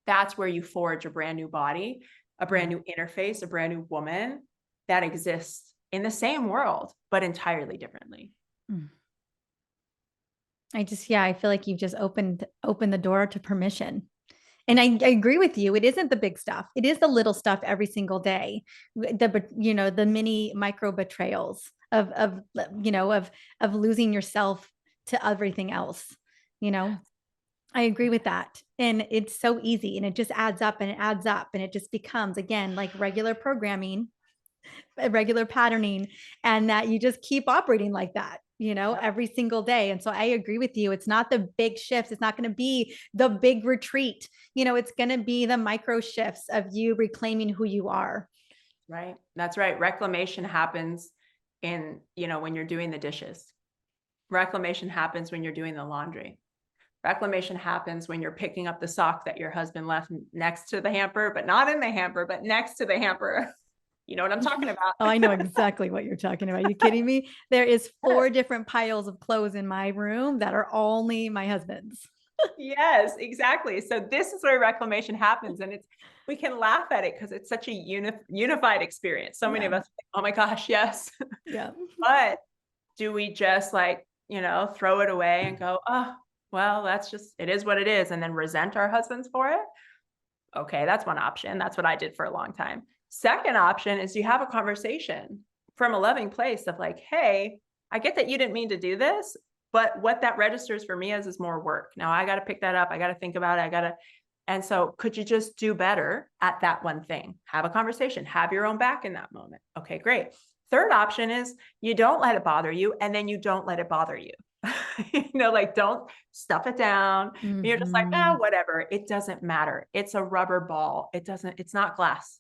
That's where you forge a brand new body, a brand new interface, a brand new woman that exists in the same world, but entirely differently. I feel like you've just opened the door to permission. And I agree with you. It isn't the big stuff. It is the little stuff every single day. The mini micro betrayals of losing yourself to everything else. I agree with that. And it's so easy and it just adds up and it adds up and it just becomes, again, like regular programming, regular patterning, and that you just keep operating like that. Every single day. And so I agree with you. It's not the big shifts. It's not going to be the big retreat. It's going to be the micro shifts of you reclaiming who you are. Right. That's right. Reclamation happens when you're doing the dishes. Reclamation happens when you're doing the laundry. Reclamation happens when you're picking up the sock that your husband left next to the hamper, but not in the hamper, but next to the hamper. You know what I'm talking about? Oh, I know exactly what you're talking about. Are you kidding me? There is 4 different piles of clothes in my room that are only my husband's. Yes, exactly. So this is where reclamation happens. And we can laugh at it because it's such a unified experience. So many Yeah. of us, oh my gosh, yes. Yeah. But do we just like, throw it away and go, oh, well, it is what it is. And then resent our husbands for it? Okay, that's one option. That's what I did for a long time. Second option is you have a conversation from a loving place of like, hey, I get that you didn't mean to do this, but what that registers for me is more work. Now I got to pick that up. I got to think about it. And so could you just do better at that one thing? Have a conversation, have your own back in that moment. Okay, great. Third option is you don't let it bother you, and then you don't let it bother you. Like don't stuff it down. You're just like, Mhm. whatever. It doesn't matter. It's a rubber ball. It's not glass.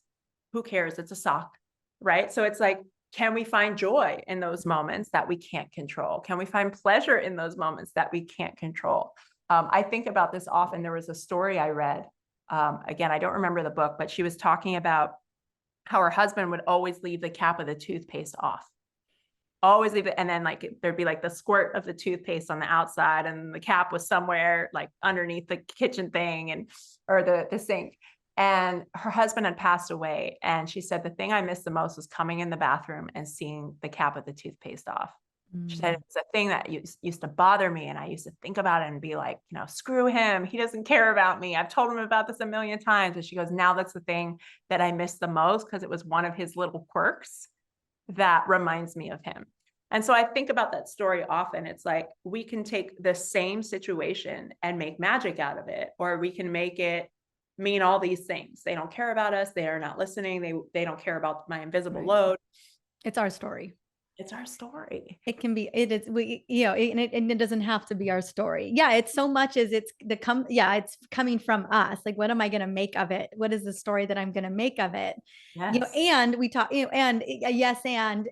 Who cares? It's a sock, right? So it's like, can we find joy in those moments that we can't control? Can we find pleasure in those moments that we can't control? I think about this often. There was a story I read. Again, I don't remember the book, but she was talking about how her husband would always leave the cap of the toothpaste off. Always leave it. And then like there'd be like the squirt of the toothpaste on the outside and the cap was somewhere like underneath the kitchen thing or the sink. And her husband had passed away. And she said, the thing I missed the most was coming in the bathroom and seeing the cap of the toothpaste off. She said, Mm. it's a thing that used to bother me. And I used to think about it and be like, screw him. He doesn't care about me. I've told him about this a million times. And she goes, now that's the thing that I miss the most because it was one of his little quirks that reminds me of him. And so I think about that story often. It's like we can take the same situation and make magic out of it, or we can make it mean all these things. They don't care about us. They are not listening. They don't care about my invisible Right. load. It's our story. It's our story. It can be, it is, we, and it doesn't have to be our story. Yeah. It's so much as it's coming from us. Like, what am I going to make of it? What is the story that I'm going to make of it? Yes. And we talk, yes. And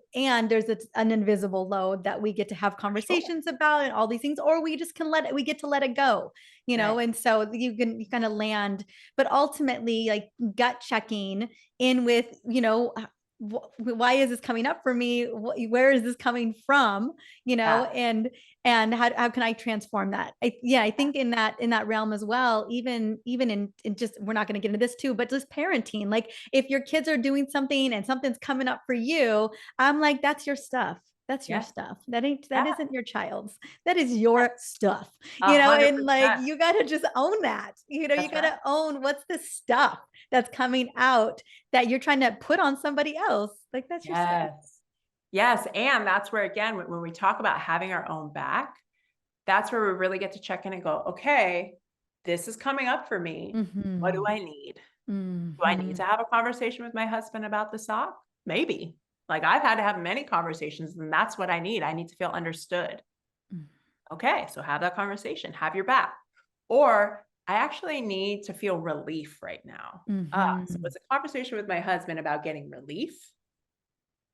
there's an invisible load that we get to have Sure. conversations about and all these things, or we just we get to let it go, Right. and so you kind of land, but ultimately like gut checking in with, why is this coming up for me? Where is this coming from? Yeah. And how can I transform that? I think in that realm as well, even in just, we're not going to get into this too, but just parenting, like if your kids are doing something and something's coming up for you, I'm like, that's your stuff. That's your Yeah. stuff. That Yeah. isn't your child's. That is your stuff, 100%. and like, you got to just own that. You That's got right. to own what's the stuff that's coming out that you're trying to put on somebody else. Like, that's your stuff. Yes. Yes. And that's where, again, when we talk about having our own back, that's where we really get to check in and go, okay, this is coming up for me. What do Mhm. I need? Do I need Mhm. to have a conversation with my husband about the sock? Maybe. Like I've had to have many conversations, and that's what I need. I need to feel understood. Mm. Okay, so have that conversation, have your back. Or I actually need to feel relief right now. So Mhm. it's a conversation with my husband about getting relief.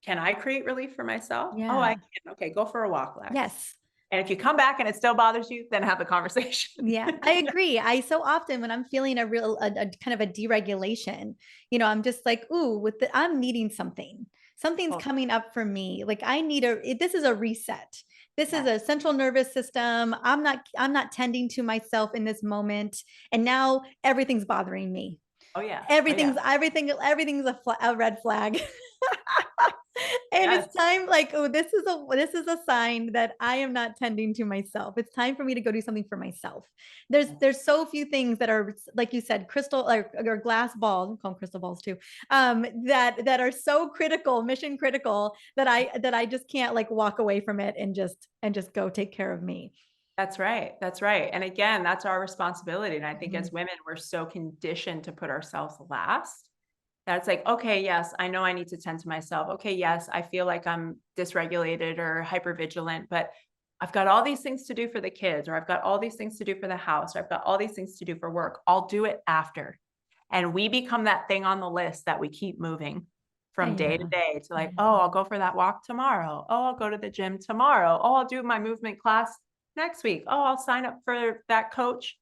Can I create relief for myself? Oh, I Yeah. can. Okay, go for a walk, Lex. Yes. And if you come back and it still bothers you, then have the conversation. Yeah, I agree. I so often when I'm feeling a kind of a deregulation, I'm just like, ooh, I'm needing something. Something's Oh, coming up for me. Like, this is a reset. This is yes. a central nervous system. I'm not tending to myself in this moment. And now everything's bothering me. Oh, yeah. Oh, yeah. Everything's a red flag. And Yes. it's time, like, oh, this is a sign that I am not tending to myself. It's time for me to go do something for myself. There's so few things that are, like you said, crystal or glass balls, we call them crystal balls too, that are so critical, mission critical, that I just can't like walk away from it and just go take care of me. That's right. That's right. And again, that's our responsibility. And I think Mhm. as women, we're so conditioned to put ourselves last that it's like, okay, yes, I know I need to tend to myself. Okay, yes, I feel like I'm dysregulated or hypervigilant, but I've got all these things to do for the kids, or I've got all these things to do for the house, or I've got all these things to do for work. I'll do it after. And we become that thing on the list that we keep moving from day to Yeah. day to like, Yeah. oh, I'll go for that walk tomorrow. Oh, I'll go to the gym tomorrow. Oh, I'll do my movement class next week. Oh, I'll sign up for that coach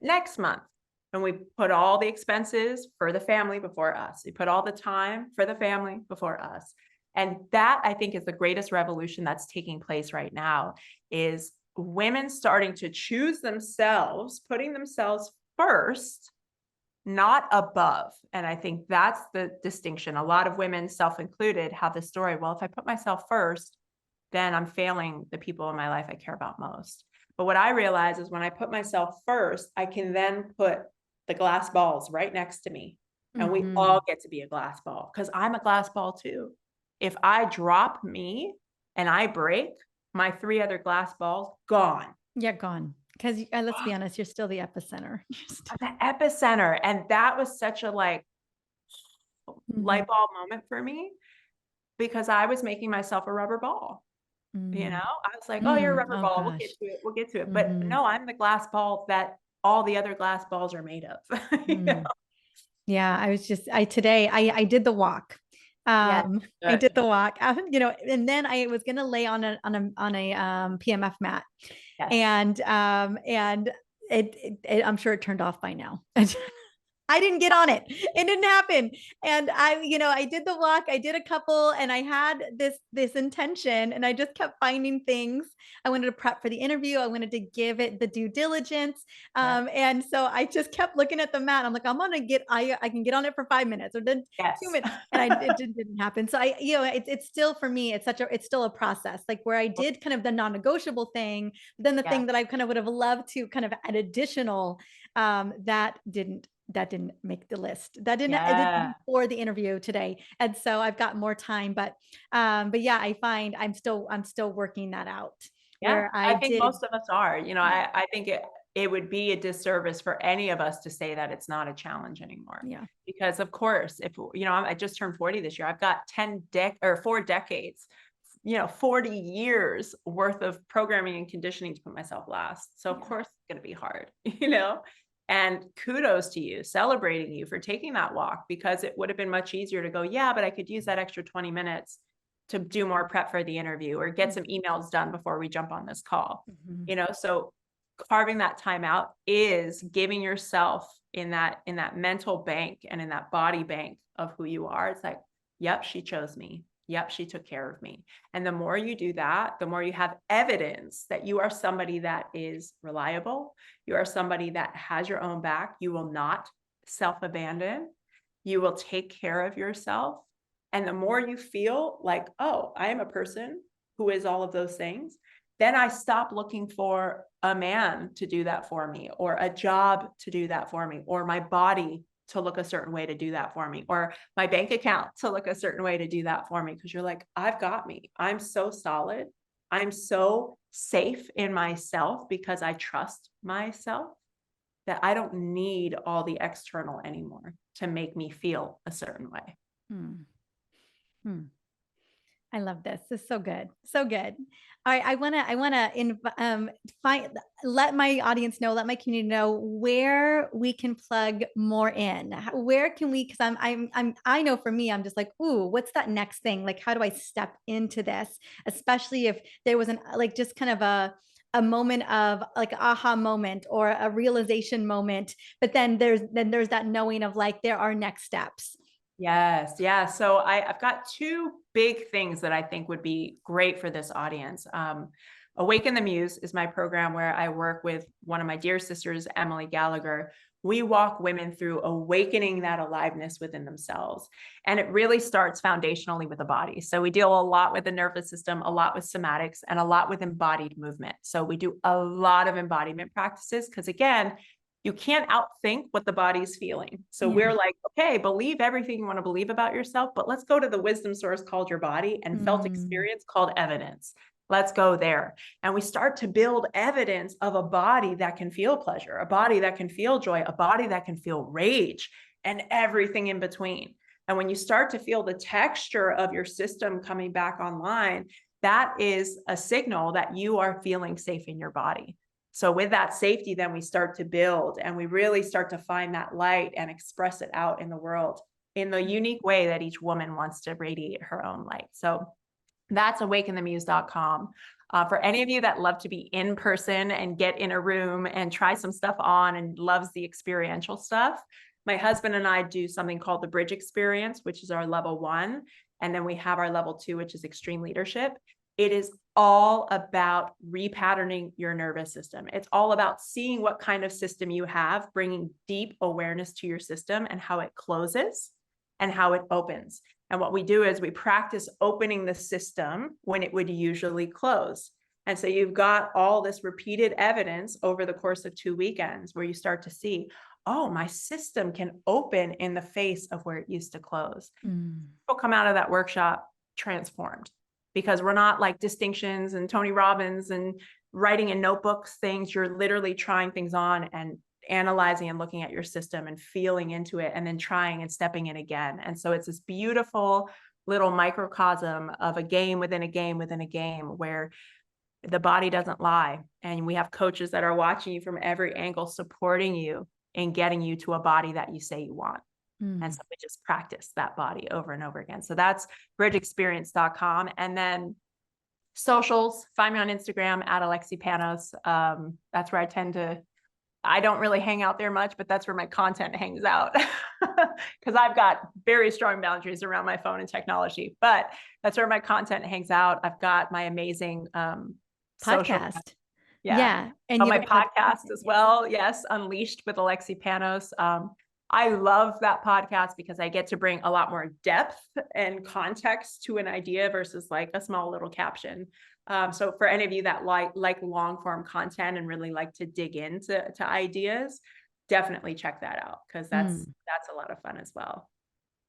next month. And we put all the expenses for the family before us. We put all the time for the family before us. And that I think is the greatest revolution that's taking place right now is women starting to choose themselves, putting themselves first, not above. And I think that's the distinction. A lot of women, self included, have the story, well, if I put myself first, then I'm failing the people in my life I care about most. But what I realize is when I put myself first, I can then put the glass balls right next to me. And we all get to be a glass ball, because I'm a glass ball too. If I drop me and I break, my 3 other glass balls gone. Yeah, gone. Because let's be honest, you're still the epicenter. The epicenter. And that was such a light bulb moment for me, because I was making myself a rubber ball. You know, I was like, oh, you're a rubber ball. We'll get to it. We'll get to it. But no, I'm the glass ball that all the other glass balls are made of. You know? Yeah, today I did the walk. I did the walk, you know, and then I was going to lay on a PMF mat. Yes. And I'm sure it turned off by now. I didn't get on it. It didn't happen. And I did the walk, I did a couple, and I had this intention, and I just kept finding things. I wanted to prep for the interview. I wanted to give it the due diligence. And so I just kept looking at the mat. I'm like, I can get on it for 5 minutes or then 2 minutes. And it didn't happen. So it's still, for me, it's still a process, like where I did kind of the non-negotiable thing, then the thing that I kind of would have loved to kind of add additional, that didn't make the list. I didn't for the interview today. And so I've got more time, but yeah, I find I'm still working that out. Yeah, I think most of us are, I think it would be a disservice for any of us to say that it's not a challenge anymore. Yeah. Because of course, if, I just turned 40 this year, I've got 4 decades, 40 years worth of programming and conditioning to put myself last. So of course it's going to be hard, and kudos to you, celebrating you for taking that walk, because it would have been much easier to go, yeah, but I could use that extra 20 minutes to do more prep for the interview or get some emails done before we jump on this call. So carving that time out is giving yourself in that mental bank and in that body bank of who you are. It's like, yep, she chose me. Yep, she took care of me. And the more you do that, the more you have evidence that you are somebody that is reliable. You are somebody that has your own back. You will not self-abandon. You will take care of yourself. And the more you feel like, oh, I am a person who is all of those things, then I stop looking for a man to do that for me, or a job to do that for me, or my body to look a certain way to do that for me, or my bank account to look a certain way to do that for me. Because you're like, I've got me. I'm so solid. I'm so safe in myself because I trust myself, that I don't need all the external anymore to make me feel a certain way. I love this. This is so good. So good. All right. I want to let my audience know, let my community know where we can plug more in. Where can we, cause I know for me, I'm just like, ooh, what's that next thing? Like, how do I step into this? Especially if there was just kind of a moment of like aha moment or a realization moment, but then there's that knowing of like, there are next steps. Yes. Yeah. So I've got 2 big things that I think would be great for this audience. Awaken the Muse is my program where I work with one of my dear sisters, Emily Gallagher. We walk women through awakening that aliveness within themselves. And it really starts foundationally with the body. So we deal a lot with the nervous system, a lot with somatics, and a lot with embodied movement. So we do a lot of embodiment practices because, again, you can't outthink what the body's feeling. So we're like, okay, believe everything you want to believe about yourself, but let's go to the wisdom source called your body and felt experience called evidence. Let's go there. And we start to build evidence of a body that can feel pleasure, a body that can feel joy, a body that can feel rage, and everything in between. And when you start to feel the texture of your system coming back online, that is a signal that you are feeling safe in your body. So with that safety, then we start to build, and we really start to find that light and express it out in the world in the unique way that each woman wants to radiate her own light. So that's awakenthemuse.com. For any of you that love to be in person and get in a room and try some stuff on and loves the experiential stuff, my husband and I do something called the Bridge Experience, which is our level 1. And then we have our level 2, which is extreme leadership. It is all about repatterning your nervous system. It's all about seeing what kind of system you have, bringing deep awareness to your system and how it closes and how it opens. And what we do is we practice opening the system when it would usually close. And so you've got all this repeated evidence over the course of 2 weekends where you start to see, oh, my system can open in the face of where it used to close. People come out of that workshop transformed, because we're not like distinctions and Tony Robbins and writing in notebooks things. You're literally trying things on and analyzing and looking at your system and feeling into it and then trying and stepping in again. And so it's this beautiful little microcosm of a game within a game within a game where the body doesn't lie. And we have coaches that are watching you from every angle, supporting you in getting you to a body that you say you want. And so we just practice that body over and over again. So that's bridgeexperience.com. And then socials, find me on Instagram at Alexi Panos. That's where I don't really hang out there much, but that's where my content hangs out because I've got very strong boundaries around my phone and technology, but that's where my content hangs out. I've got my amazing Podcast. Yeah. And my podcast as well. Yes. Unleashed with Alexi Panos. I love that podcast because I get to bring a lot more depth and context to an idea versus like a small little caption. So for any of you that like long form content and really like to dig into ideas, definitely check that out because that's a lot of fun as well.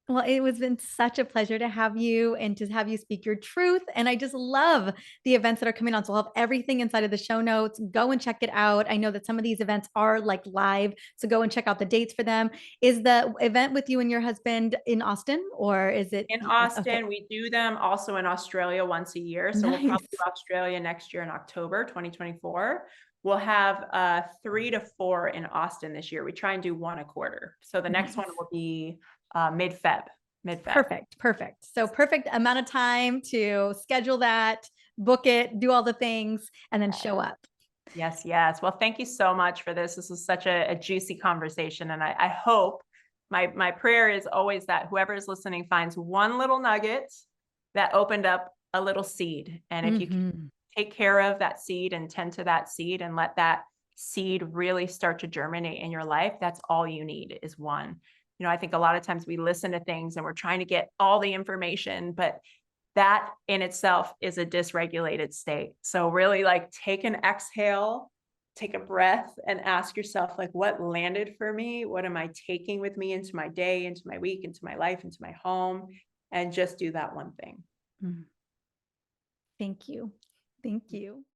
Well, it has been such a pleasure to have you and to have you speak your truth. And I just love the events that are coming on. So I'll have everything inside of the show notes. Go and check it out. I know that some of these events are like live, so go and check out the dates for them. Is the event with you and your husband in Austin, or is it in Austin? Okay. We do them also in Australia once a year. So we'll probably Nice. do Australia next year in October 2024. We'll have 3 to 4 in Austin this year. We try and do 1 a quarter. So the next one will be mid-Feb. Perfect. So perfect amount of time to schedule that, book it, do all the things, and then show up. Yes. Well, thank you so much for this. This was such a juicy conversation. And I hope my prayer is always that whoever is listening finds one little nugget that opened up a little seed. And if you can take care of that seed and tend to that seed and let that seed really start to germinate in your life, that's all you need is one. You know, I think a lot of times we listen to things and we're trying to get all the information, but that in itself is a dysregulated state. So really like take an exhale, take a breath and ask yourself, like, what landed for me? What am I taking with me into my day, into my week, into my life, into my home? And just do that one thing. Thank you.